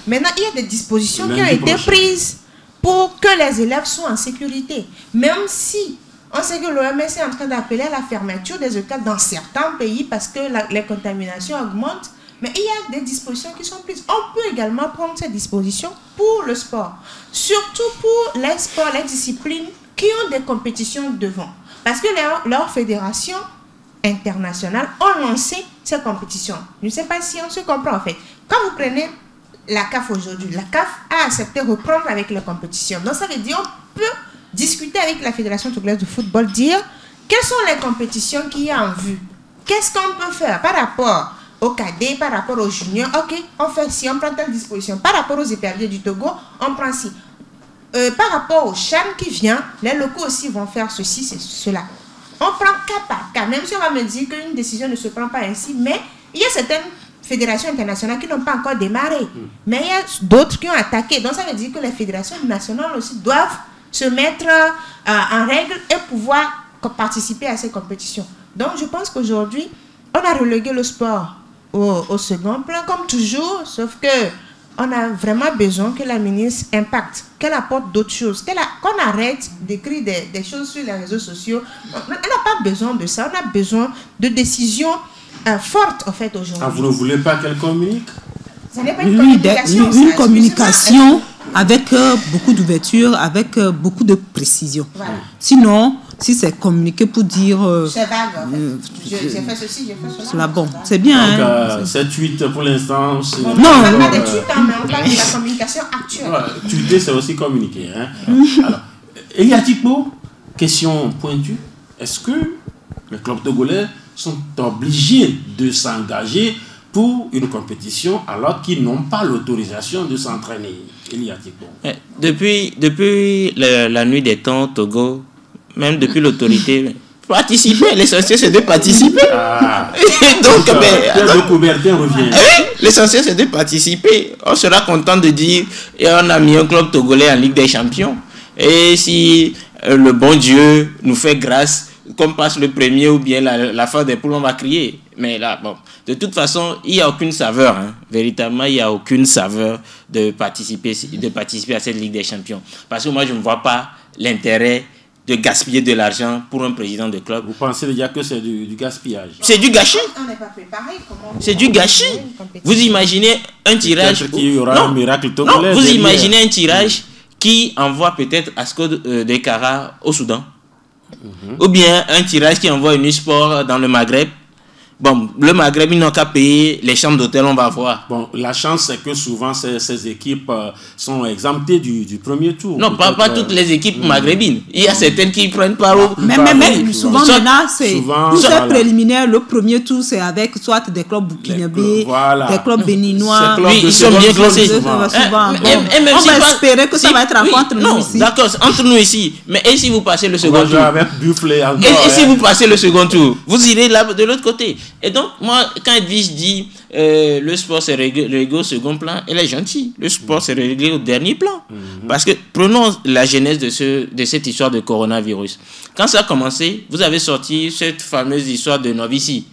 Maintenant, il y a des dispositions qui ont été prises pour que les élèves soient en sécurité. Même si on sait que l'OMS est en train d'appeler à la fermeture des écoles dans certains pays parce que les contaminations augmentent. Mais il y a des dispositions qui sont prises. On peut également prendre ces dispositions pour le sport. Surtout pour les sports, les disciplines qui ont des compétitions devant. Parce que leurs fédérations internationales ont lancé ces compétitions. Je ne sais pas si on se comprend en fait. Quand vous prenez la CAF aujourd'hui, la CAF a accepté de reprendre avec les compétitions. Donc ça veut dire qu'on peut discuter avec la Fédération togolaise de football, dire quelles sont les compétitions qu'il y a en vue. Qu'est-ce qu'on peut faire par rapport aux cadets, par rapport aux juniors. Ok, on fait ci, on prend telle disposition. Par rapport aux éperviers du Togo, on prend ci. Par rapport au CHAN qui vient, les locaux aussi vont faire ceci, cela. On prend cas par cas, même si on va me dire qu'une décision ne se prend pas ainsi, mais il y a certaines fédérations internationales qui n'ont pas encore démarré. Mais il y a d'autres qui ont attaqué. Donc ça veut dire que les fédérations nationales aussi doivent se mettre en règle et pouvoir participer à ces compétitions. Donc je pense qu'aujourd'hui, on a relégué le sport au second plan, comme toujours, sauf que on a vraiment besoin que la ministre impacte, qu'elle apporte d'autres choses, qu'on arrête d'écrire des choses sur les réseaux sociaux. On n'a pas besoin de ça, on a besoin de décisions fortes en fait aujourd'hui. Ah, vous ne voulez pas qu'elle communique? Ça n'est pas une communication. Une communication avec beaucoup d'ouverture, avec beaucoup de précision. Voilà. Sinon, si c'est communiqué pour dire... c'est vague, en fait. J'ai fait ceci, j'ai fait cela. C'est bon, c'est bien. Donc, cette tweet, pour l'instant... Non, on ne parle pas de tweet, mais on parle de la communication actuelle. Ouais, tweeter, c'est aussi communiquer. Hein. Alors, Elia Tikpo, question pointue. Est-ce que les clubs togolais sont obligés de s'engager pour une compétition alors qu'ils n'ont pas l'autorisation de s'entraîner? Elia Tikpo. Depuis la nuit des temps, Togo, même depuis l'autorité, participer, l'essentiel c'est de participer. Donc, le Coubertin revient. L'essentiel c'est de participer. On sera content de dire et on a mis un club togolais en Ligue des Champions. Et si le bon Dieu nous fait grâce, comme passe le premier ou bien la fin des poules, on va crier. Mais là, bon, de toute façon, il n'y a aucune saveur. Hein. Véritablement, il n'y a aucune saveur de participer à cette Ligue des Champions. Parce que moi, je ne vois pas l'intérêt de gaspiller de l'argent pour un président de club. Vous pensez déjà que c'est du gaspillage? C'est du gâchis. On n'est pas préparé. C'est du gâchis. Vous imaginez un tirage... Peut-être qu'il y aura un miracle togolais. Non, vous imaginez un tirage qui envoie peut-être Asco de Kara au Soudan. Ou bien un tirage qui envoie une sport dans le Maghreb. Bon, le Maghreb, ils n'ont qu'à payer les chambres d'hôtel, on va voir. Bon, la chance, c'est que souvent, ces équipes sont exemptées du premier tour. Non, pas toutes les équipes maghrébines. Il y a certaines qui prennent part au... Mais souvent, maintenant, c'est préliminaire. Le premier tour, c'est avec soit des clubs burkinabés, des clubs béninois. Oui, ils sont bien classés. On va espérer que ça va être entre nous ici. D'accord, entre nous ici. Mais et si vous passez le second tour? Et si vous passez le second tour, vous irez là de l'autre côté. Et donc, moi, quand Edwige dit le sport c'est réglé au second plan, elle est gentille. Le sport c'est réglé au dernier plan. Parce que prenons la genèse de cette histoire de coronavirus. Quand ça a commencé, vous avez sorti cette fameuse histoire de Novici.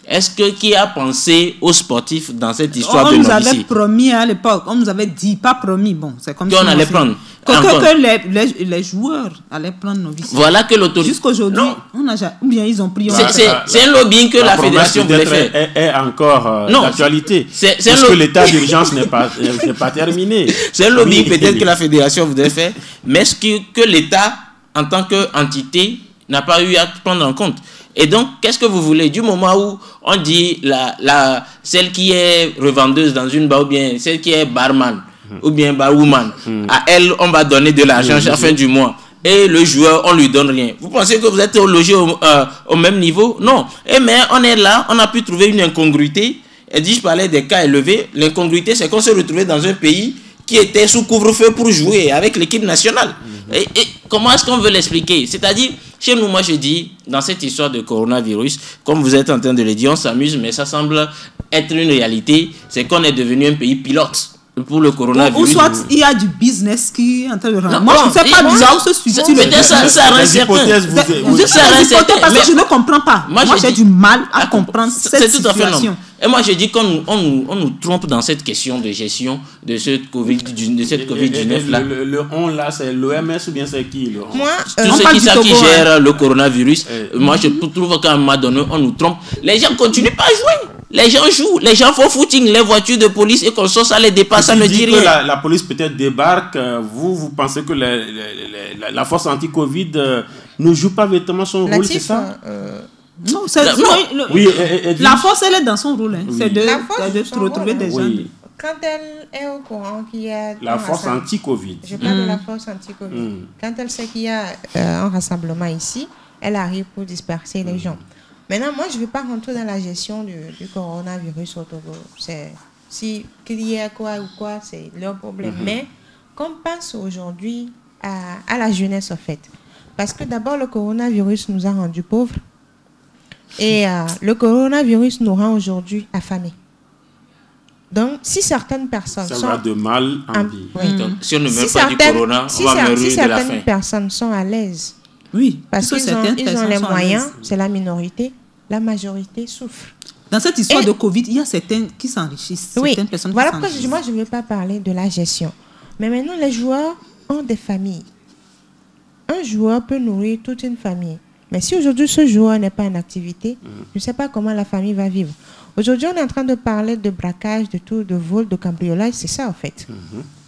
Est-ce que qui a pensé aux sportifs dans cette histoire de Novici? On nous avait promis à l'époque, on nous avait dit, pas promis, bon, c'est comme ça. Qu'on allait prendre. Que les joueurs allaient prendre Novici. Voilà que l'autorité. Jusqu'aujourd'hui, ou bien ils ont pris. C'est un lobbying que la fédération voulait faire. Est encore d'actualité. Parce que l'état d'urgence n'est pas terminé. C'est un lobbying peut-être que la fédération voudrait faire, mais ce que l'État, en tant qu'entité, n'a pas eu à prendre en compte. Et donc, qu'est-ce que vous voulez? Du moment où on dit celle qui est revendeuse dans une bar, ou bien celle qui est barman, ou bien barwoman, à elle, on va donner de l'argent à la fin du mois. et le joueur, on lui donne rien. Vous pensez que vous êtes logé au même niveau? Non. Mais on est là, on a pu trouver une incongruité. Et je parlais des cas élevés. L'incongruité, c'est qu'on s'est retrouvé dans un pays qui était sous couvre-feu pour jouer avec l'équipe nationale. Et comment est-ce qu'on veut l'expliquer? C'est-à-dire, chez nous, moi je dis, dans cette histoire de coronavirus, comme vous êtes en train de le dire, on s'amuse, mais ça semble être une réalité, c'est qu'on est devenu un pays pilote pour le coronavirus. Ou soit il y a du business qui est en train de rentrer. Moi, je ne sais pas bizarre où se situe. Peut-être ça rend certain. Parce que je ne comprends pas. Moi j'ai du mal à comprendre cette situation. Et moi, je dis qu'on nous trompe dans cette question de gestion de cette Covid-19 là. Le on là, c'est l'OMS ou bien c'est qui? Moi, tous ceux qui gèrent le coronavirus, moi je trouve qu'à un moment donné, on nous trompe. Les gens continuent pas à jouer. Les gens jouent, les gens font footing, les voitures de police et qu'on sort, ça les dépasse, ça ne dit rien. La police peut-être débarque, vous pensez que la force anti-Covid ne joue pas véritablement son rôle, c'est ça? Non, la force, elle est dans son rôle. Hein. Oui. C'est de retrouver des gens. Oui. Quand elle est au courant qu'il y a... La force anti-Covid. Je parle de la force anti-Covid. Quand elle sait qu'il y a un rassemblement ici, elle arrive pour disperser les gens. Maintenant, moi, je ne vais pas rentrer dans la gestion du coronavirus au Togo. Qu'il y ait quoi ou quoi, c'est leur problème. Mais qu'on pense aujourd'hui à la jeunesse, en fait. Parce que d'abord, le coronavirus nous a rendus pauvres. Et le coronavirus nous rend aujourd'hui affamés. Donc, si certaines personnes ça va de mal en pire. Oui. Donc, si on ne meurt pas du corona, on va mourir de la faim. Si certaines personnes sont à l'aise, oui, parce qu'ils ont les moyens, c'est la minorité, la majorité souffre. Dans cette histoire de Covid, il y a certaines qui s'enrichissent. Oui, certaines personnes voilà qui pourquoi moi je ne veux pas parler de la gestion. Mais maintenant, les joueurs ont des familles. Un joueur peut nourrir toute une famille. Mais si aujourd'hui ce joueur n'est pas en activité, je ne sais pas comment la famille va vivre. Aujourd'hui, on est en train de parler de braquage, de tout, de vol, de cambriolage. C'est ça en fait.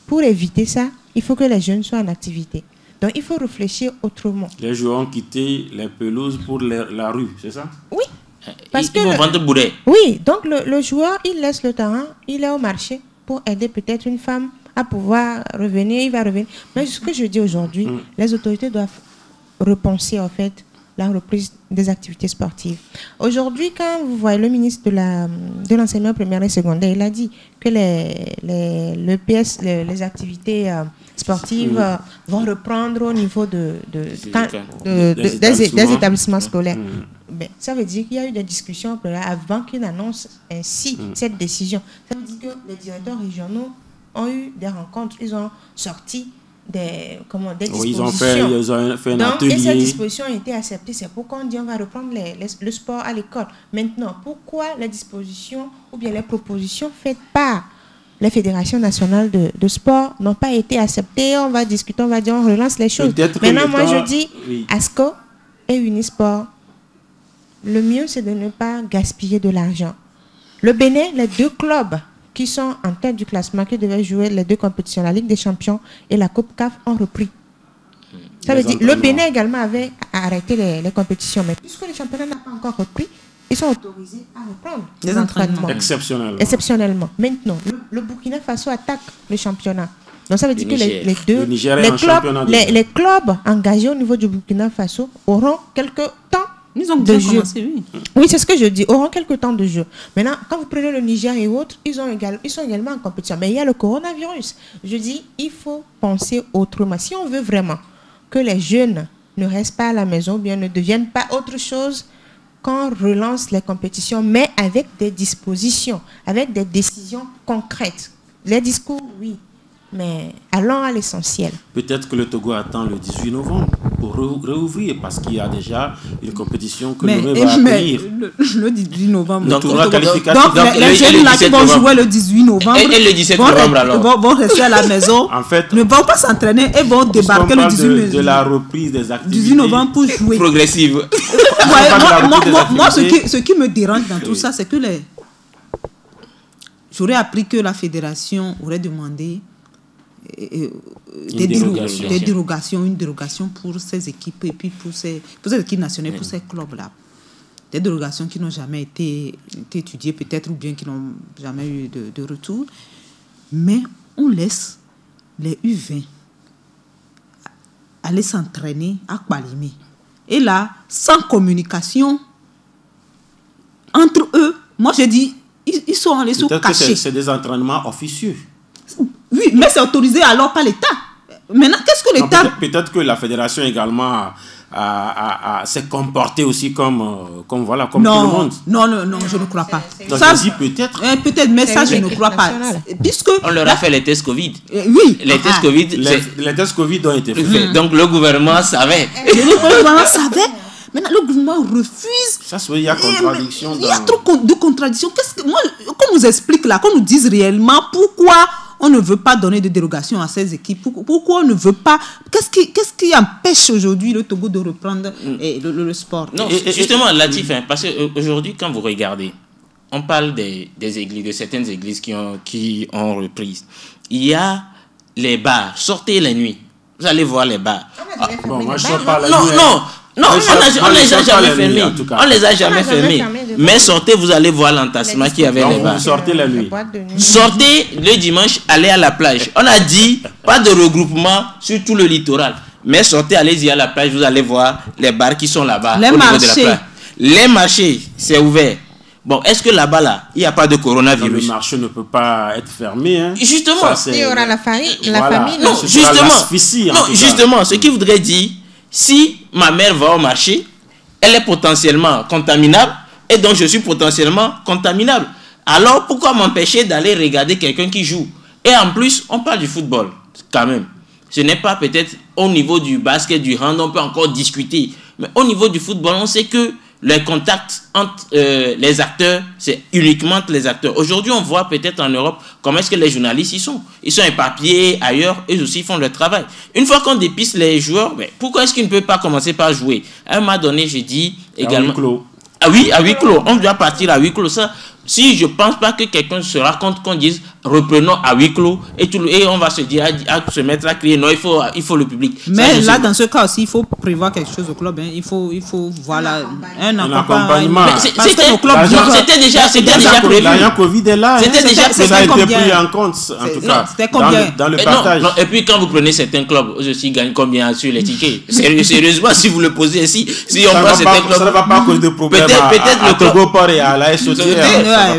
Pour éviter ça, il faut que les jeunes soient en activité. Donc il faut réfléchir autrement. Les joueurs ont quitté les pelouses pour la rue, c'est ça? Oui. Parce ils vont vendre boulet. Oui, donc le joueur, il laisse le terrain, il est au marché pour aider peut-être une femme à pouvoir revenir, il va revenir. Mais ce que je dis aujourd'hui, les autorités doivent repenser en fait la reprise des activités sportives. Aujourd'hui, quand vous voyez le ministre de l'enseignement primaire et secondaire, il a dit que les activités sportives vont reprendre au niveau des établissements scolaires. Ben, ça veut dire qu'il y a eu des discussions avant qu'il annonce ainsi cette décision. Ça veut dire que les directeurs régionaux ont eu des rencontres, ils ont sorti des dispositions. Ils ont fait un Donc, atelier. Et ces dispositions ont été acceptées. C'est pourquoi on dit on va reprendre le sport à l'école. Maintenant, pourquoi les dispositions ou bien les propositions faites par les fédérations nationales de sport n'ont pas été acceptées? On va discuter, on va dire, on relance les choses. Maintenant, moi je dis, ASCO et Unisport, le mieux c'est de ne pas gaspiller de l'argent. Le Bénin, les deux clubs qui sont en tête du classement, qui devaient jouer les deux compétitions, la Ligue des Champions et la Coupe CAF, ont repris. Ça veut dire le Bénin également avait arrêté les compétitions, mais puisque les championnats n'ont pas encore repris, ils sont autorisés à reprendre les entraînements. Exceptionnellement. Maintenant, le Burkina Faso attaque le championnat. Donc ça veut dire que les clubs engagés au niveau du Burkina Faso auront quelques temps Ils ont de jeu. commencé, oui. Oui, c'est ce que je dis. Auront quelques temps de jeu. Maintenant, quand vous prenez le Niger et autres, ils sont également en compétition. Mais il y a le coronavirus. Je dis, il faut penser autrement. Si on veut vraiment que les jeunes ne restent pas à la maison, ou bien ne deviennent pas autre chose, qu'on relance les compétitions, mais avec des dispositions, avec des décisions concrètes. Les discours, oui. Mais allons à l'essentiel. Peut-être que le Togo attend le 18 novembre pour réouvrir, parce qu'il y a déjà une compétition que nous va accueillir. Le 18 novembre. Donc, les jeunes là qui vont jouer le 18 novembre et le 17 novembre alors vont rester à la maison, en fait, ne vont pas s'entraîner et vont débarquer le 18 novembre. De la reprise des activités 18 novembre pour jouer. Progressive. Moi, ce qui me dérange dans tout ça, c'est que j'aurais appris que la fédération aurait demandé une dérogation pour ces équipes et puis pour ces équipes nationales, pour ces clubs-là. Des dérogations qui n'ont jamais été étudiées peut-être ou bien qui n'ont jamais eu de retour. Mais on laisse les U20 aller s'entraîner à Kbalimi. Et là, sans communication entre eux, moi j'ai dit, ils sont allés se cacher. C'est des entraînements officieux. Oui, mais c'est autorisé alors par l'État. Maintenant, qu'est-ce que l'État... Peut-être que la fédération également s'est comportée aussi comme tout le monde. Non, je ne crois pas. Ça, je dis peut-être. Peut-être, mais ça, je ne crois pas. Puisque on leur a fait les tests Covid. Oui. Les tests Covid ont été faits. Donc le gouvernement savait. Le gouvernement savait. Maintenant, le gouvernement refuse. Ça, il y a contradiction. Il y a trop de contradictions. Qu'on nous explique là, qu'on nous dise réellement pourquoi on ne veut pas donner de dérogation à ces équipes. Pourquoi on ne veut pas... Qu'est-ce qui empêche aujourd'hui le Togo de reprendre le sport? Non, justement, Latif, parce qu'aujourd'hui, quand vous regardez, on parle des églises, de certaines églises qui ont repris. Il y a les bars. Sortez la nuit. Vous allez voir les bars. Moi, je ne sors pas la nuit. Non, on les a jamais fermés. On les a jamais fermés. Mais sortez, vous allez voir l'entassement qu'il y avait là-bas. Vous sortez la nuit. Sortez le dimanche, allez à la plage. On a dit pas de regroupement sur tout le littoral. Mais sortez, allez-y à la plage, vous allez voir les bars qui sont là-bas. Les marchés. Les marchés, c'est ouvert. Bon, est-ce que là-bas, il n'y a pas de coronavirus? Le marché ne peut pas être fermé. Hein. Justement. Il y aura la famille. Non, justement, ce qui voudrait dire, si ma mère va au marché, elle est potentiellement contaminable et donc je suis potentiellement contaminable. Alors pourquoi m'empêcher d'aller regarder quelqu'un qui joue? Et en plus, on parle du football quand même. Ce n'est pas peut-être au niveau du basket, du hand, on peut encore discuter. Mais au niveau du football, on sait que les contacts entre les acteurs, c'est uniquement entre les acteurs. Aujourd'hui, on voit peut-être en Europe comment est-ce que les journalistes y sont. Ils sont éparpillés ailleurs, eux aussi font leur travail. Une fois qu'on dépiste les joueurs, pourquoi est-ce qu'ils ne peuvent pas commencer par jouer? À un moment donné, j'ai dit également... À huis clos. Ah oui, à huis clos. On doit partir à huis clos. Ça, si je ne pense pas que quelqu'un se raconte qu'on dise reprenons à huis clos et on va se dire à se mettre à crier non, il faut le public. Mais là, dans ce cas aussi, il faut prévoir quelque chose au club. Hein. Il faut voilà, un accompagnement. C'était déjà prévu. La Covid est là. C'était déjà prévu. Ça a été pris en compte, en tout cas. C'était combien dans le partage. Et puis quand vous prenez certains clubs, eux aussi gagnent combien sur les tickets? Sérieusement, si vous le posez ainsi, si on voit certains clubs, ça ne va pas causer de problème. Peut-être le Togo Port et à la SOT.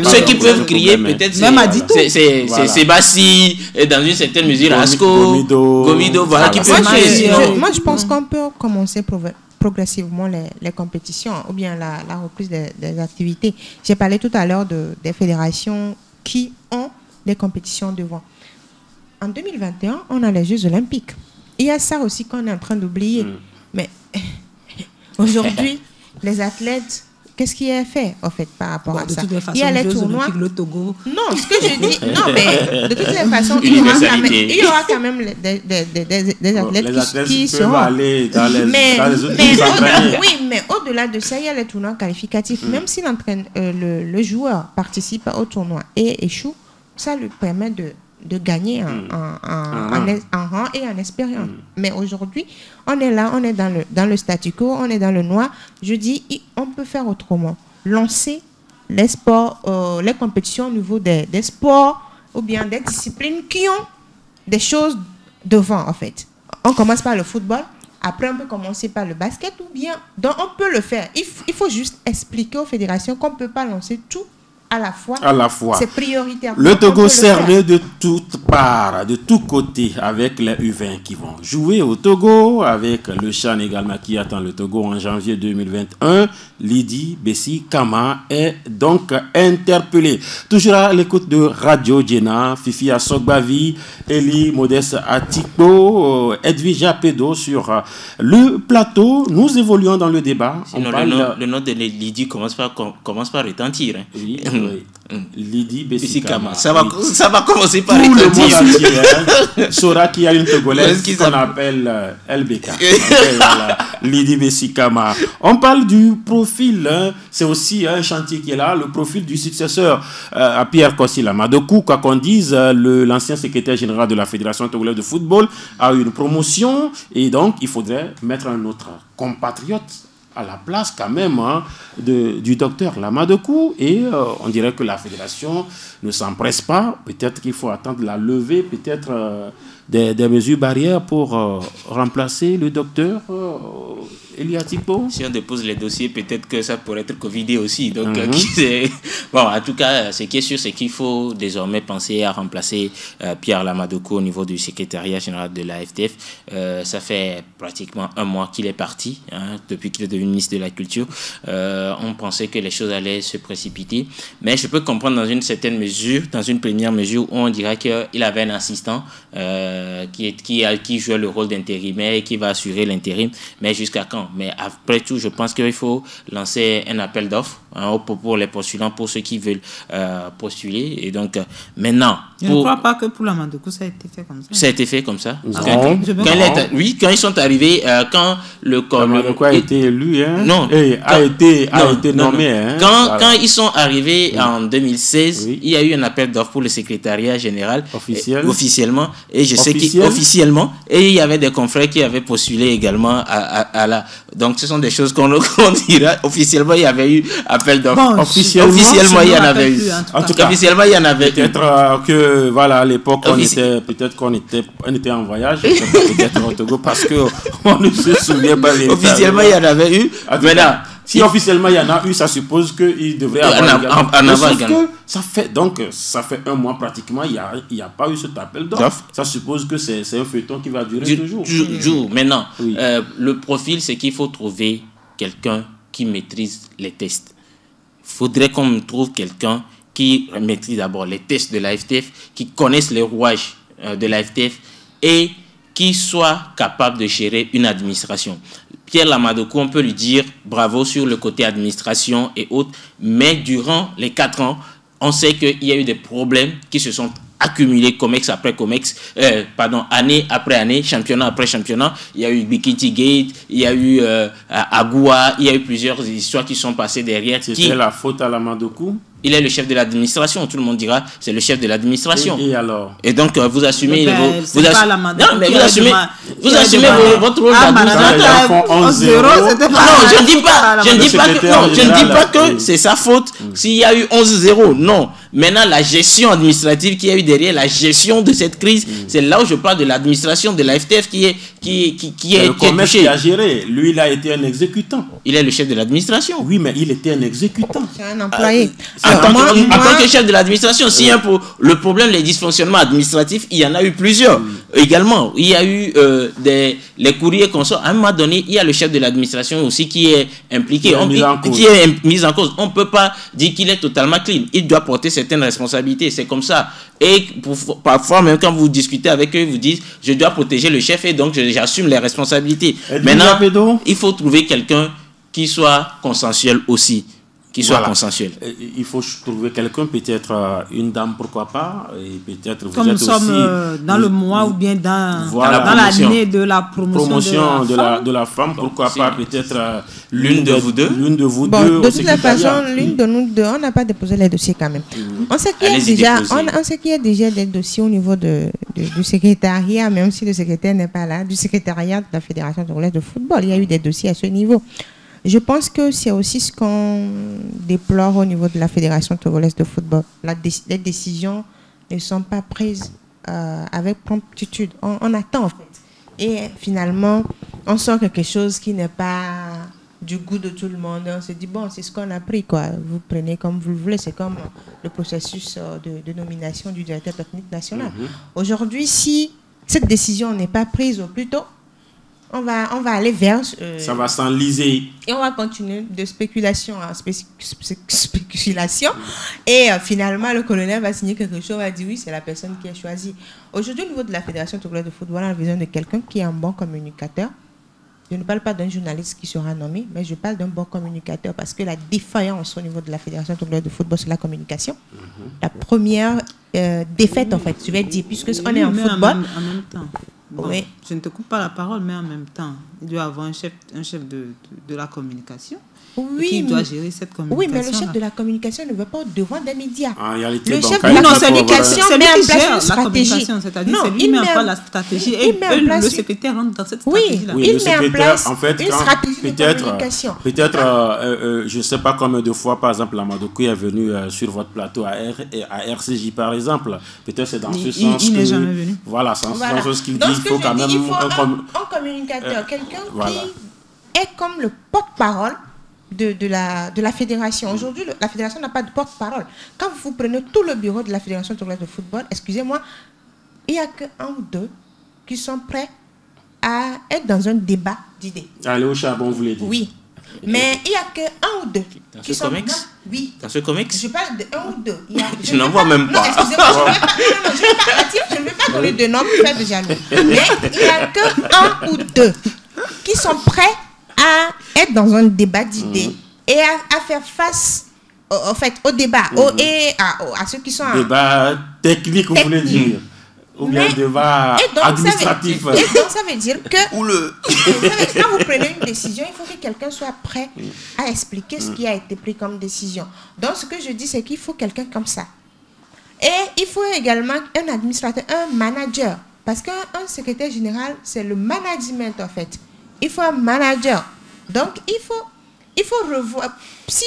Ceux qui peuvent crier, peut-être c'est Sébastien, et dans une certaine mesure Asco, Gomido, voilà, qui peuvent crier. Moi, je pense qu'on peut commencer progressivement les compétitions ou bien la reprise des activités. J'ai parlé tout à l'heure des fédérations qui ont des compétitions devant. En 2021, on a les Jeux Olympiques. Il y a ça aussi qu'on est en train d'oublier. Mais aujourd'hui, les athlètes... Qu'est-ce qui est fait, en fait, par rapport à ça? Il y a les tournois. Le Togo. Non, ce que je dis, non, mais de toutes les façons, il y aura quand même des athlètes qui seront. Aller dans les autres oui, mais au-delà de ça, il y a les tournois qualificatifs. Même si le joueur participe au tournoi et échoue, ça lui permet de gagner en rang et en expérience. Mais aujourd'hui, on est là, on est dans le statu quo, on est dans le noir. Je dis, on peut faire autrement. Lancer les sports, les compétitions au niveau des sports ou bien des disciplines qui ont des choses devant, en fait. On commence par le football, après on peut commencer par le basket ou bien... Donc on peut le faire. Il faut juste expliquer aux fédérations qu'on ne peut pas lancer tout à la fois. C'est prioritaire. Le Togo cerné de toutes parts, de tous côtés, avec les U20 qui vont jouer au Togo, avec le CHAN également qui attend le Togo en janvier 2021. Lydie Bessi Kama est donc interpellée. Toujours à l'écoute de Radio Djena, Fifi Assogbavi, Eli Modeste Atiko, Edwija Pedo sur le plateau. Nous évoluons dans le débat. Sinon, le nom de Lydie commence par retentir. Hein. Oui. Lydie Bessi Kama. Ça va commencer par tout le monde entier saura qu'il y a une Togolaise qu'on appelle LBK. Voilà. Lydie Bessi Kama. On parle du profil, c'est aussi un chantier qui est là, le profil du successeur à Pierre Kosila Madokou, quoi qu'on dise, l'ancien secrétaire général de la Fédération togolaise de football a eu une promotion et donc il faudrait mettre un autre compatriote à la place quand même du docteur Lamadoukou, et on dirait que la fédération ne s'empresse pas. Peut-être qu'il faut attendre la levée, peut-être des mesures barrières pour remplacer le docteur Elia Tipo. Si on dépose les dossiers, peut-être que ça pourrait être covidé aussi. Donc, bon, en tout cas, ce qui est sûr, c'est qu'il faut désormais penser à remplacer Pierre Lamadoukou au niveau du secrétariat général de la FTF. Ça fait pratiquement un mois qu'il est parti, depuis qu'il est devenu ministre de la Culture. On pensait que les choses allaient se précipiter. Mais je peux comprendre dans une certaine mesure, dans une première mesure, où on dirait qu'il avait un assistant qui jouait le rôle d'intérimaire et qui va assurer l'intérim. Mais jusqu'à quand? Mais après tout, je pense qu'il faut lancer un appel d'offres pour les postulants, pour ceux qui veulent postuler. Et donc, maintenant... Je ne crois pas que pour Lamadoukou, ça a été fait comme ça. Ça a été fait comme ça? Oui, quand ils sont arrivés, quand le... Lamadoukou a été élu, non. A été nommé. Quand ils sont arrivés en 2016, il y a eu un appel d'offres pour le secrétariat général. Officiellement. Et je sais qu'officiellement. Et il y avait des confrères qui avaient postulé également à la... Donc, ce sont des choses qu'on dira. Officiellement, il y avait eu appel d'offres. Bon, officiellement, il y en avait eu. En tout cas, officiellement, il y en avait eu. Peut-être que, voilà, à l'époque, on était en voyage, peut-être au Togo, parce qu'on ne se souvient pas. Officiellement, il y en avait eu. Maintenant, si officiellement il y en a eu, ça suppose qu'il devrait avoir également. Ça fait un mois pratiquement, il n'y a pas eu cet appel d'offres. Ça suppose que c'est un feuilleton qui va durer toujours. Maintenant, le profil, c'est qu'il faut trouver quelqu'un qui maîtrise les tests. Il faudrait qu'on trouve quelqu'un qui maîtrise d'abord les tests de la FTF, qui connaisse les rouages de la FTF et qui soit capable de gérer une administration. Pierre Lamadoukou, on peut lui dire bravo sur le côté administration et autres, mais durant les 4 ans, on sait qu'il y a eu des problèmes qui se sont accumulés COMEX après COMEX, année après année, championnat après championnat. Il y a eu Bikiti Gate, il y a eu Agoua, il y a eu plusieurs histoires qui sont passées derrière. C'était la faute à Lamadoukou? Il est le chef de l'administration, tout le monde dira c'est le chef de l'administration. Et alors? Et donc vous assumez vous assumez votre rôle d'administrateur. Je ne dis pas que c'est sa faute s'il y a eu 11-0. Non. Maintenant, la gestion administrative qu'il y a eu derrière, la gestion de cette crise, c'est là où je parle de l'administration de la FTF qui est le commerce qui a géré. Lui, il a été un exécutant. Il est le chef de l'administration. Oui, mais il était un exécutant. C'est un employé. En tant que chef de l'administration, s'il y a le problème, les dysfonctionnements administratifs, il y en a eu plusieurs également. Il y a eu les courriers qu'on sort. À un moment donné, il y a le chef de l'administration aussi qui est impliqué, qui est mis en cause. On ne peut pas dire qu'il est totalement clean. Il doit porter certaines responsabilités. C'est comme ça. Et parfois, même quand vous discutez avec eux, ils vous disent je dois protéger le chef et donc j'assume les responsabilités. Maintenant, il faut trouver quelqu'un qui soit consensuel aussi. Consensuel. Il faut trouver quelqu'un, peut-être une dame, pourquoi pas, et peut-être comme nous sommes dans le mois ou bien dans l'année de la promotion de la femme, pourquoi pas peut-être l'une de vous deux. De toute façon, l'une de nous deux, on n'a pas déposé les dossiers quand même. On sait qu'il y a déjà des dossiers au niveau du secrétariat, même si le secrétaire n'est pas là, du secrétariat de la Fédération togolaise de football. Il y a eu des dossiers à ce niveau. Je pense que c'est aussi ce qu'on déplore au niveau de la Fédération togolaise de football. Les décisions ne sont pas prises avec promptitude. On attend en fait. Et finalement, on sort quelque chose qui n'est pas du goût de tout le monde. On se dit, bon, c'est ce qu'on a pris, quoi. Vous prenez comme vous le voulez. C'est comme le processus de nomination du directeur technique national. Aujourd'hui, si cette décision n'est pas prise au plus tôt, on va aller vers... ça va s'enliser. Et on va continuer de spéculation en spéculation. Et finalement, le colonel va signer quelque chose, va dire oui, c'est la personne qui est choisie. Aujourd'hui, au niveau de la Fédération togolaise de football, on a besoin de quelqu'un qui est un bon communicateur. Je ne parle pas d'un journaliste qui sera nommé, mais je parle d'un bon communicateur parce que la défaillance au niveau de la Fédération togolaise de football, c'est la communication. La première défaite, en fait, je vais dire, puisque on est en football... En même temps. Oui. je ne te coupe pas la parole, mais en même temps, il doit avoir un chef de la communication. Oui, qui doit gérer cette communication. Oui, mais le chef de la communication ne veut pas au-devant des médias. En réalité, le donc, chef de la communication c'est lui met en qui place gère une stratégie. La communication, c'est-à-dire c'est lui qui met en place la stratégie et le secrétaire rentre dans cette stratégie-là. Oui, il met en place en fait, une stratégie de communication. Peut-être, je ne sais pas combien de fois, par exemple, Lamadokou est venu sur votre plateau à RCJ, par exemple. Peut-être c'est dans ce sens il n'est jamais venu. Voilà, c'est dans ce qu'il dit. Il faut quand même un communicateur, quelqu'un qui est comme le porte-parole de la fédération. Aujourd'hui, la fédération n'a pas de porte-parole. Quand vous prenez tout le bureau de la fédération togolaise de football, excusez-moi, il n'y a qu'un ou deux qui sont prêts à être dans un débat d'idées. Aller au charbon, vous voulez dire? Oui. Mais il n'y a qu'un ou deux dans qui ce sont... comics? Oui. Dans ce comics? Je parle de un ou deux. Je n'en vois même pas. Non, excusez-moi, je ne vais pas donner de nom pour faire de jaloux. Mais il n'y a qu'un ou deux qui sont prêts à être dans un débat d'idées et à faire face au débat et à ceux qui sont débat technique, vous voulez dire, ou bien débat administratif. Et donc ça veut dire que quand vous prenez une décision, il faut que quelqu'un soit prêt à expliquer ce qui a été pris comme décision. Donc ce que je dis, c'est qu'il faut quelqu'un comme ça. Et il faut également un administrateur, un manager, parce qu'un secrétaire général, c'est le management en fait. Il faut un manager. Donc, il faut revoir. Si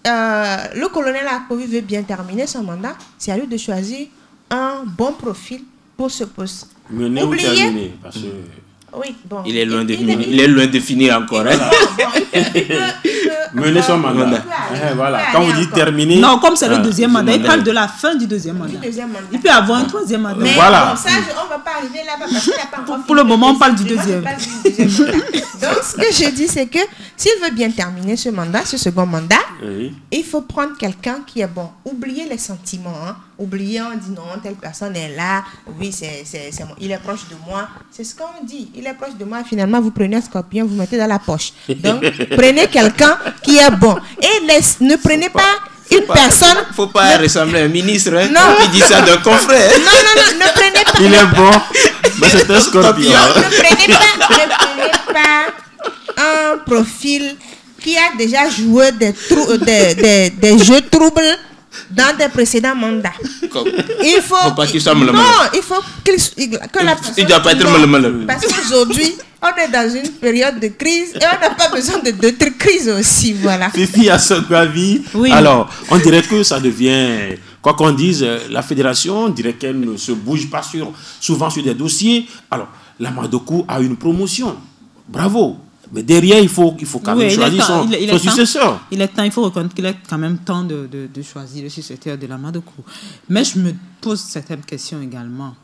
le colonel Akovi veut bien terminer son mandat, c'est à lui de choisir un bon profil pour ce poste. Mener ou terminer parce que... Oui, bon. Il est loin de finir encore. Hein? Mener son mandat. Voilà. Quand vous dites terminer... Non, comme c'est le deuxième mandat, il parle de la fin du deuxième mandat. Il peut avoir un troisième mandat. Mais voilà. Bon, ça, on ne va pas arriver là-bas parce qu'il n'y a pas encore... Pour le moment, on parle du deuxième. Donc, ce que je dis, c'est que s'il veut bien terminer ce mandat, ce second mandat, il faut prendre quelqu'un qui est bon. Oubliez les sentiments. Hein. Oubliez, on dit non, telle personne est là. Oui, il est proche de moi. C'est ce qu'on dit. Il est proche de moi. Finalement, vous prenez un scorpion, vous mettez dans la poche. Donc, prenez quelqu'un qui est bon. Et ne prenez pas une personne... Il ne faut pas ressembler à un ministre qui dit ça d'un confrère. Non, ne prenez pas... Il est bon, mais c'est un scorpion. Ne prenez pas un profil qui a déjà joué des jeux troubles dans des précédents mandats. Il faut pas qu'il soit malheureux. Non, il faut que la personne... Il ne doit pas être malheureux. Parce qu'aujourd'hui, on est dans une période de crise et on n'a pas besoin d'autres crises aussi, voilà. Fifi a son avis. Oui. Alors, on dirait que ça devient... Quoi qu'on dise, la fédération, on dirait qu'elle ne se bouge pas souvent sur des dossiers. Alors, Lamadokou a une promotion. Bravo. Mais derrière, il faut quand même choisir son successeur. Il faut reconnaître qu'il est quand même temps de choisir le successeur de Lamadokou. Mais je me pose certaines questions également.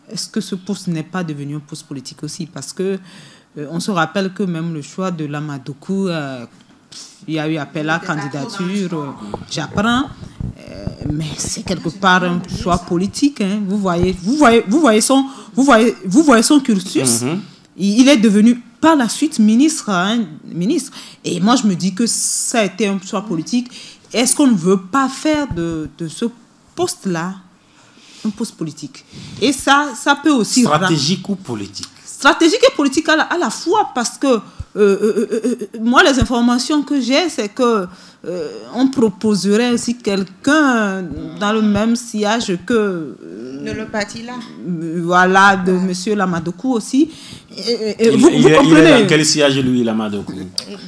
Est-ce que ce poste n'est pas devenu un poste politique aussi? Parce que on se rappelle que même le choix de Lamadokou, il y a eu appel à candidature, j'apprends, mais c'est quelque part un choix politique. Hein. Vous voyez son cursus. Il est devenu par la suite ministre. Et moi, je me dis que ça a été un choix politique. Est-ce qu'on ne veut pas faire de ce poste-là un poste politique? Et ça peut aussi... Stratégique ou politique? Stratégique et politique à la fois, parce que moi, les informations que j'ai, c'est que on proposerait aussi quelqu'un dans le même sillage que... de le parti là. Voilà, de M. Lamadokou aussi. Vous comprenez? Il est dans quel sillage, lui, Lamadokou?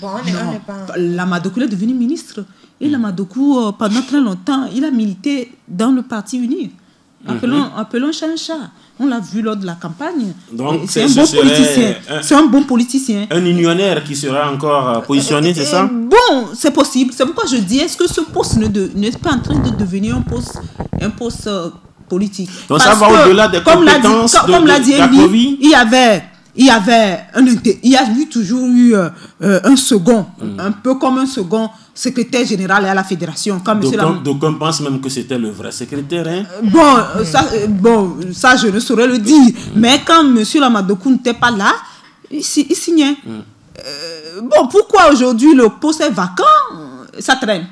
Bon, on n'est pas... Lamadokou est devenu ministre. Et Lamadokou, pendant très longtemps, il a milité dans le parti uni. Appelons chat un chat. On l'a vu lors de la campagne. Donc, c'est un bon politicien. C'est un bon politicien. Un unionnaire qui sera encore positionné, c'est ça? Bon, c'est possible. C'est pourquoi je dis, est-ce que ce poste n'est pas en train de devenir un poste politique? Donc, ça va au-delà des compétences d'Akovi. Il y a toujours eu un second, un peu comme un second secrétaire général à la fédération. Donc on pense même que c'était le vrai secrétaire. Hein? Ça, je ne saurais le dire. Mais quand M. Lamadokou n'était pas là, il signait. Pourquoi aujourd'hui le poste est vacant? Ça traîne.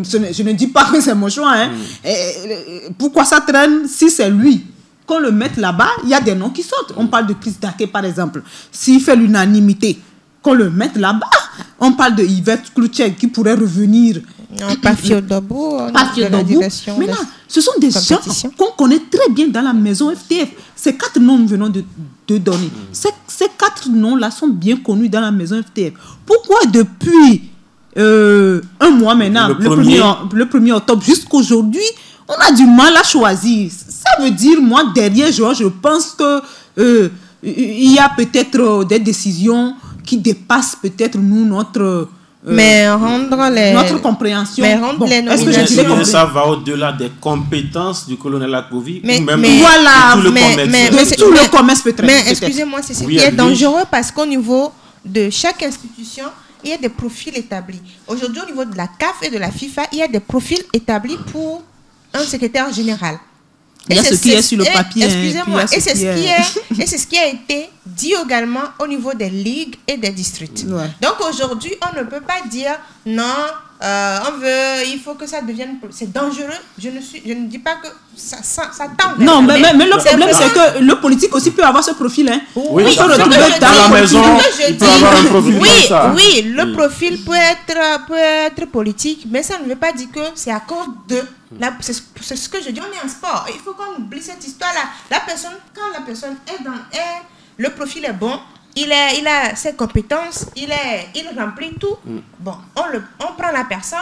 Je ne dis pas que c'est mon choix. Hein. Pourquoi ça traîne si c'est lui qu'on le mette là-bas, il y a des noms qui sortent. On parle de Chris Daké, par exemple. S'il fait l'unanimité, qu'on le mette là-bas. On parle de Yvette Cloutier qui pourrait revenir. Non, pas Fiodobou. Maintenant, ce sont des gens qu'on connaît très bien dans la maison FTF. Ces 4 noms que nous venons de donner, ces 4 noms-là sont bien connus dans la maison FTF. Pourquoi depuis un mois maintenant, le 1er octobre jusqu'aujourd'hui, on a du mal à choisir? Ça veut dire, moi, derrière, je pense que il y a peut-être des décisions qui dépassent peut-être nous, notre compréhension. Mais rendre les nominations. Ça va au-delà des compétences du colonel Akovi. Mais tout le commerce peut-être. Mais excusez-moi, c'est ce qui est dangereux parce qu'au niveau de chaque institution, il y a des profils établis. Aujourd'hui, au niveau de la CAF et de la FIFA, il y a des profils établis pour un secrétaire général. Il y a ce qui est sur le papier. Excusez-moi. Et c'est ce qui a été dit également au niveau des ligues et des districts. Ouais. Donc aujourd'hui, on ne peut pas dire non, il faut que ça devienne... C'est dangereux. Je ne dis pas que ça tend. Non, mais le problème, c'est que le politique aussi peut avoir ce profil. Hein. Oui, il peut retrouver dans la maison, il peut avoir un profil comme ça. Oui, le profil peut être politique, mais ça ne veut pas dire que c'est à cause de... C'est ce que je dis, on est en sport. Il faut qu'on oublie cette histoire-là. Quand la personne le profil est bon, il a ses compétences, il remplit tout. Bon, on prend la personne,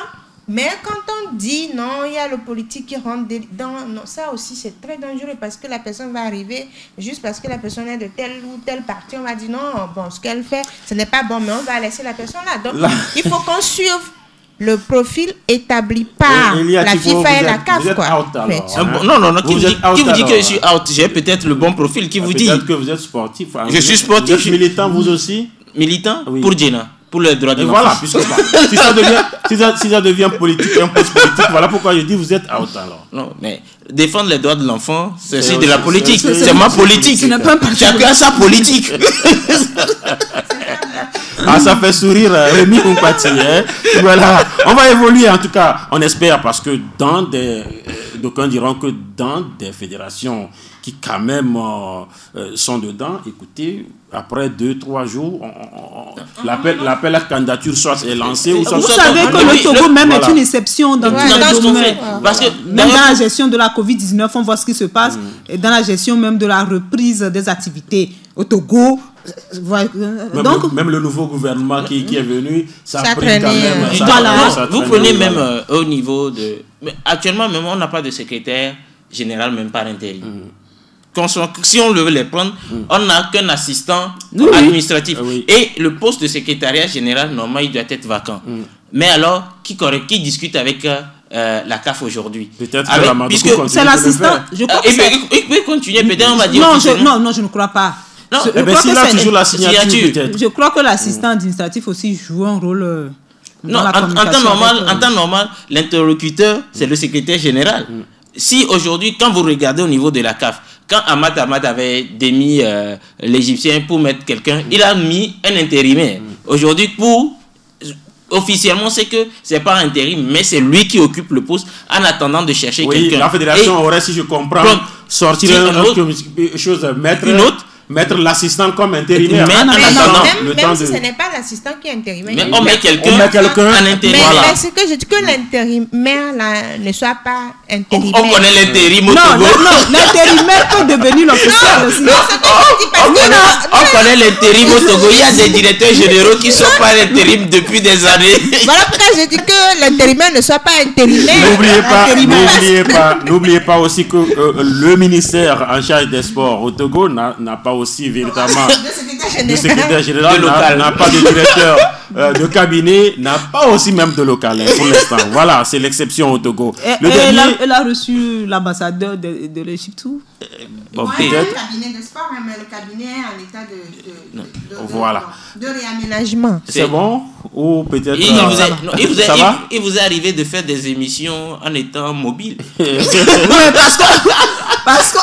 mais quand on dit non, il y a le politique qui rentre dedans, non, ça aussi c'est très dangereux parce que la personne va arriver, juste parce que la personne est de tel ou tel parti, on va dire non, bon, ce qu'elle fait, ce n'est pas bon, mais on va laisser la personne là. Donc, il faut qu'on suive le profil établi par la FIFA et la CAF. Non, qui vous dit que je suis out? J'ai peut-être le bon profil qui vous dit. Peut-être que vous êtes sportif. Je suis sportif. Vous êtes militant, vous aussi? Militant pour Djena, pour les droits de l'enfant. Voilà, puisque si ça devient politique, un poste politique, voilà pourquoi je dis vous êtes out alors. Non, mais défendre les droits de l'enfant, c'est aussi de la politique. C'est ma politique. Chacun a sa politique. Ça fait sourire Rémi Ompati. Voilà, on va évoluer en tout cas, on espère, parce que d'aucuns diront que dans des fédérations qui quand même sont dedans, écoutez, après 2-3 jours, l'appel à candidature soit est lancé. Vous savez que le Togo même est une exception dans tous les domaines. Parce que même dans la gestion de la Covid-19, on voit ce qui se passe, et dans la gestion même de la reprise des activités au Togo. Donc, même le nouveau gouvernement qui est venu, ça a pris quand même. Vous prenez même au niveau de... Mais actuellement, même on n'a pas de secrétaire général, même par intérim. Si on veut les prendre, on n'a qu'un assistant administratif. Et le poste de secrétariat général, normalement, il doit être vacant. Mais alors, qui discute avec la CAF aujourd'hui? Peut-être puisque c'est l'assistant. Il peut continuer, peut-être on va dire... Non, je ne crois pas. Non, s'il a toujours la signature, peut-être. Je crois que l'assistant administratif aussi joue un rôle dans la communication. En temps normal, l'interlocuteur, c'est le secrétaire général. Si aujourd'hui, quand vous regardez au niveau de la CAF, quand Ahmad avait démis l'Égyptien pour mettre quelqu'un, il a mis un intérimaire. Aujourd'hui, officiellement, c'est que c'est pas intérim, mais c'est lui qui occupe le poste en attendant de chercher quelqu'un. La fédération aurait, si je comprends, sortir mettre l'assistant comme intérimaire. Même si ce n'est pas l'assistant qui est intérimaire. Mais on met quelqu'un en intérimaire. Mais c'est que je dis que l'intérimaire ne soit pas intérimaire. On connaît l'intérim au Togo. Non, l'intérimaire peut devenir l'officiel aussi. On connaît l'intérim au Togo. Il y a des directeurs généraux qui ne sont pas intérim depuis des années. Voilà pourquoi je dis que l'intérimaire ne soit pas intérimaire. N'oubliez pas aussi que le ministère en charge des sports au Togo n'a pas aussi véritablement de secrétaire général, n'a pas de directeur de cabinet, n'a pas aussi même de local pour l'instant. Voilà, c'est l'exception au Togo. Elle a reçu l'ambassadeur de l'Égypte tout. Le cabinet de sport, mais le cabinet en état de réaménagement. C'est bon? Ou peut-être... Il vous est arrivé de faire des émissions en étant mobile. Parce que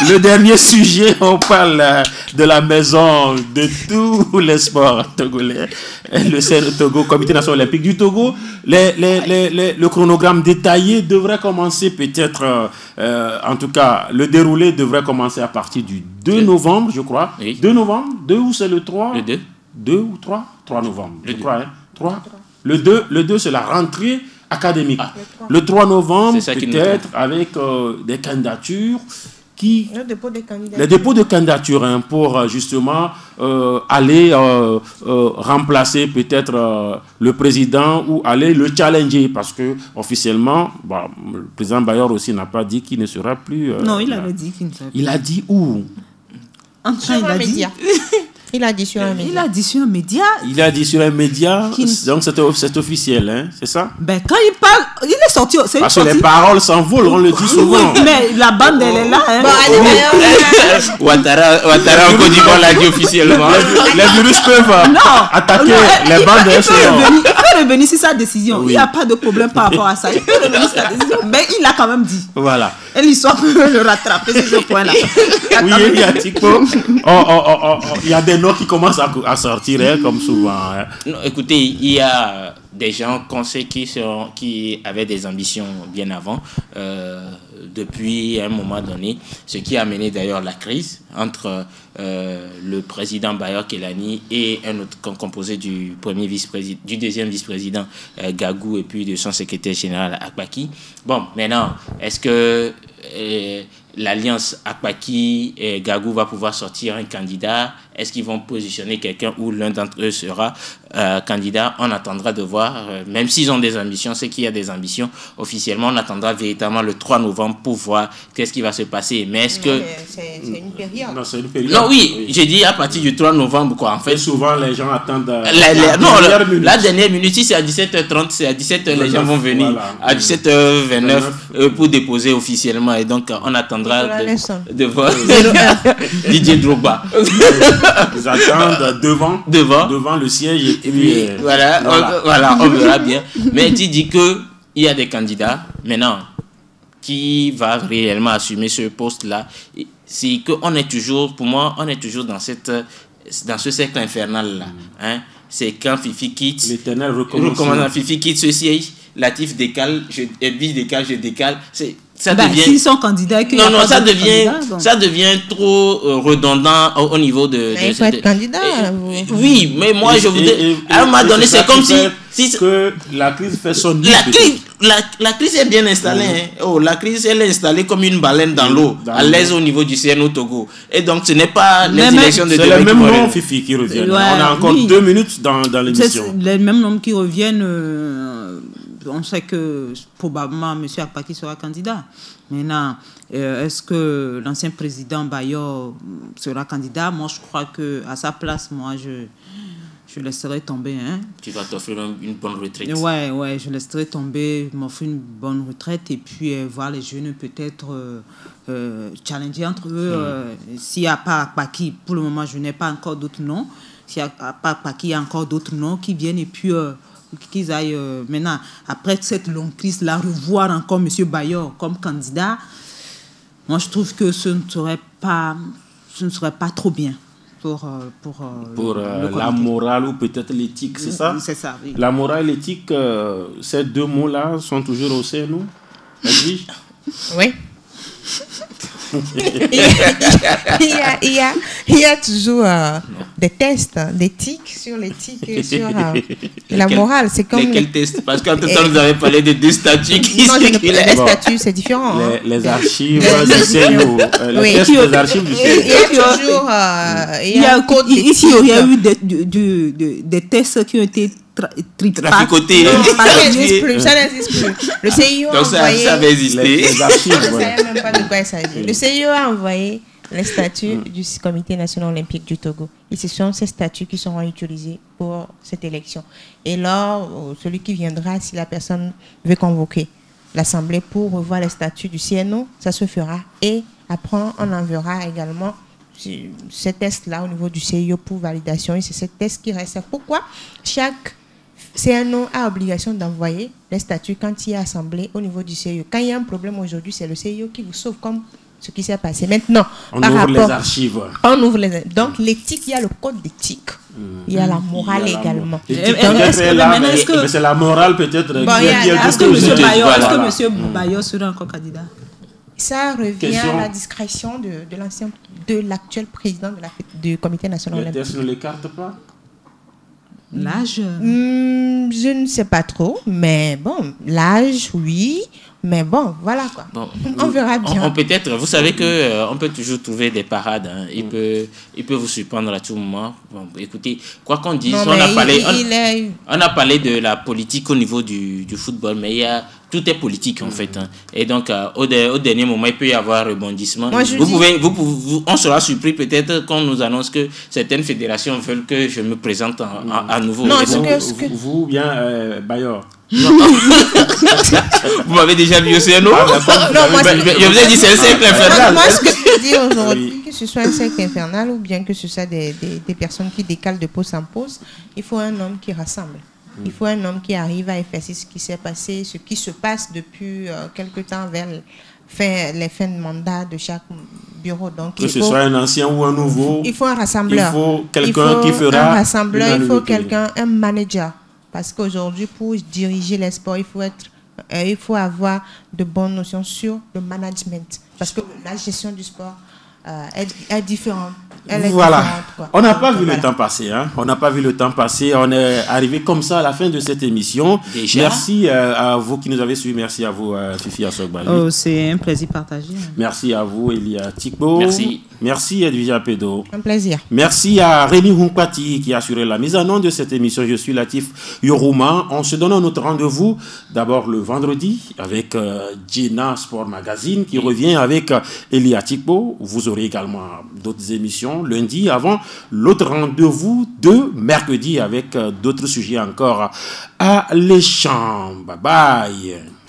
le dernier sujet, on parle de la maison de tous les sports togolais. Le CNO Togo, Comité national olympique du Togo. Le chronogramme détaillé devrait commencer peut-être, en tout cas, le déroulé devrait commencer à partir du 2 novembre, je crois. Oui. 2 novembre 2 ou c'est le 3 Le 2. 2 ou 3 3 novembre, Le je 2. crois. Hein? 3. Le 2, c'est la rentrée académique. Ah. Le 3 novembre, C'est ça qui nous peut-être avec des candidatures qui... Le dépôt des candidats. Les dépôts de candidature pour justement aller remplacer peut-être le président ou aller le challenger parce que officiellement, le président Bayor aussi n'a pas dit qu'il ne sera plus... Non, il avait dit qu'il ne serait plus. Il a dit où? Sur un média. Il a dit sur un média. Il a dit sur un média. Il a dit sur un média, donc c'est officiel, hein, c'est ça? Ben, quand il parle, il est sorti. Parce que les paroles s'envolent, on le dit souvent. Oui, mais la bande, elle est là. Hein. Bon, allez, d'ailleurs, Ouattara en Côte d'Ivoire l'a dit officiellement. Les virus peuvent attaquer les bandes. Il peut revenir sur sa décision. Oui. Il n'y a pas de problème par rapport à ça. Il peut revenir sur sa décision. Mais il l'a quand même dit. Voilà. Et l'histoire peut le rattraper sur ce point-là. Oui, il y a Tico. Il y a des noms qui commencent à sortir, hein, comme souvent. Hein. Non, écoutez, il y a des gens qu'on sait qui avaient des ambitions bien avant, depuis un moment donné, ce qui a amené d'ailleurs la crise entre le président Bayor Kelani et un autre composé du deuxième vice-président Gagou et puis de son secrétaire général Akbaki. Bon, maintenant, est-ce que l'alliance Akbaki et Gagou va pouvoir sortir un candidat? Est-ce qu'ils vont positionner quelqu'un ou l'un d'entre eux sera candidat? On attendra de voir. Même s'ils ont des ambitions, c'est qu'il y a des ambitions. Officiellement, on attendra véritablement le 3 novembre pour voir qu'est-ce qui va se passer. Mais est-ce que... C'est une période. Non, c'est une période. Non, oui, j'ai dit à partir du 3 novembre, quoi. En fait, souvent, les gens attendent la dernière minute, si c'est à 17h30, c'est à 17h, les gens vont venir. Voilà. À 17h29 pour déposer officiellement. Et donc, on attendra de voir Didier Drogba. Ils attendent devant le siège et puis voilà, on verra bien. Mais tu dis qu'il y a des candidats. Maintenant, qui va réellement assumer ce poste-là? C'est qu'on est toujours, pour moi, on est toujours dans ce cercle infernal-là. Hein? C'est quand Fifi quitte, l'éternel recommandant. Fifi quitte ce siège, Latif décale, Edwige décale, je décale. Ça devient... S'ils sont candidats, ça devient trop redondant au niveau de... Mais il faut être candidat. Oui, mais moi je voudrais... À un moment donné, c'est comme si... que la crise fait son nid. La crise est bien installée. Hein. Oh, la crise, elle est installée comme une baleine dans l'eau, à l'aise au niveau du CNO Togo. Et donc, ce n'est pas l'indirection de... C'est le même nom, Fifi, qui revient. Ouais, on a encore 2 minutes dans l'émission. C'est les mêmes noms qui reviennent... on sait que probablement M. Akbaki sera candidat. Maintenant, est-ce que l'ancien président Bayor sera candidat? Moi, je crois qu'à sa place, moi, je laisserai tomber. Hein. Tu vas t'offrir une bonne retraite. Ouais, je laisserai tomber, m'offrir une bonne retraite et puis voir les jeunes peut-être challenger entre eux. S'il n'y a pas Akbaki, pour le moment, je n'ai pas encore d'autres noms. S'il n'y a pas Akbaki, il y a encore d'autres noms qui viennent et puis... qu'ils aillent maintenant, après cette longue crise-là, revoir encore M. Bayor comme candidat, moi je trouve que ce ne serait pas trop bien pour la morale ou peut-être l'éthique, c'est ça? C'est ça, oui. La morale et l'éthique, ces deux mots-là sont toujours au CNO? Oui. il y a toujours des tests d'éthique sur l'éthique et sur la morale. C'est comme lesquels tests? Parce qu'en tout temps, vous avez parlé de deux statuts qui circulaient. Les statuts, c'est différent. Les archives du CNO. Les tests des archives du CNO. Il y a toujours... Ici, il y a eu des tests qui ont été traficotés. Ça n'existe plus. Le CIO a envoyé... Ça avait existé. Les archives, je ne savais même pas de quoi il s'agit. Le CIO a envoyé les statuts du Comité national olympique du Togo. Et ce sont ces statuts qui seront utilisés pour cette élection. Et là, celui qui viendra, si la personne veut convoquer l'Assemblée pour revoir les statuts du CNO, ça se fera. Et après, on enverra également ces tests-là au niveau du CIO pour validation. Et c'est ces tests qui restent. Pourquoi chaque CNO a obligation d'envoyer les statuts quand il y a assemblée au niveau du CIO. Quand il y a un problème aujourd'hui, c'est le CIO qui vous sauve, comme ce qui s'est passé. Maintenant, on ouvre les archives. On ouvre les... Donc, l'éthique, il y a le code d'éthique. Il y a la morale également. Mais c'est la morale peut-être. Est-ce que M. Bayo sera encore candidat? Ça revient à la discrétion de l'actuel président du Comité national olympique. Est-ce qu'on ne l'écarte pas? L'âge je ne sais pas trop, mais bon, l'âge, oui. Mais bon, voilà quoi. Bon, on verra bien. Peut-être, vous savez qu'on peut toujours trouver des parades. Hein. Il peut vous surprendre à tout moment. Bon, écoutez, quoi qu'on dise, on a parlé de la politique au niveau du football, mais tout est politique en fait. Hein. Et donc, au dernier moment, il peut y avoir rebondissement. On sera surpris peut-être quand on nous annonce que certaines fédérations veulent que je me présente à nouveau. Non, vous bien, Bayor. Vous m'avez déjà vu au CNO? Je vous ai dit c'est un cercle infernal. Moi, ce que je dis aujourd'hui, que ce soit un cercle infernal ou bien que ce soit des personnes qui décalent de poste en poste, il faut un homme qui rassemble. Il faut un homme qui arrive à effacer ce qui s'est passé, ce qui se passe depuis quelque temps vers les fins de mandat de chaque bureau. Donc, que ce soit un ancien ou un nouveau. Il faut un rassembleur. Il faut quelqu'un qui fera. Un rassembleur, il faut un manager. Parce qu'aujourd'hui, pour diriger les sports, il faut avoir de bonnes notions sur le management. Parce que la gestion du sport est différente. On n'a pas vu le temps passer. Hein? On n'a pas vu le temps passer. On est arrivé comme ça à la fin de cette émission. Déjà? Merci à vous qui nous avez suivis. Merci à vous, Fifi Assogbali. C'est un plaisir partagé. Merci à vous, Elia Tikbo. Merci. Merci, Edwige Pedo. Un plaisir. Merci à Rémi Hunkpati qui a assuré la mise en onde de cette émission. Je suis Latif Yorouma. On se donne un autre rendez-vous. D'abord le vendredi avec Gina Sport Magazine qui revient avec Elia Tikbo. Vous aurez également d'autres émissions lundi avant l'autre rendez-vous de mercredi avec d'autres sujets encore à l'échange. Bye bye.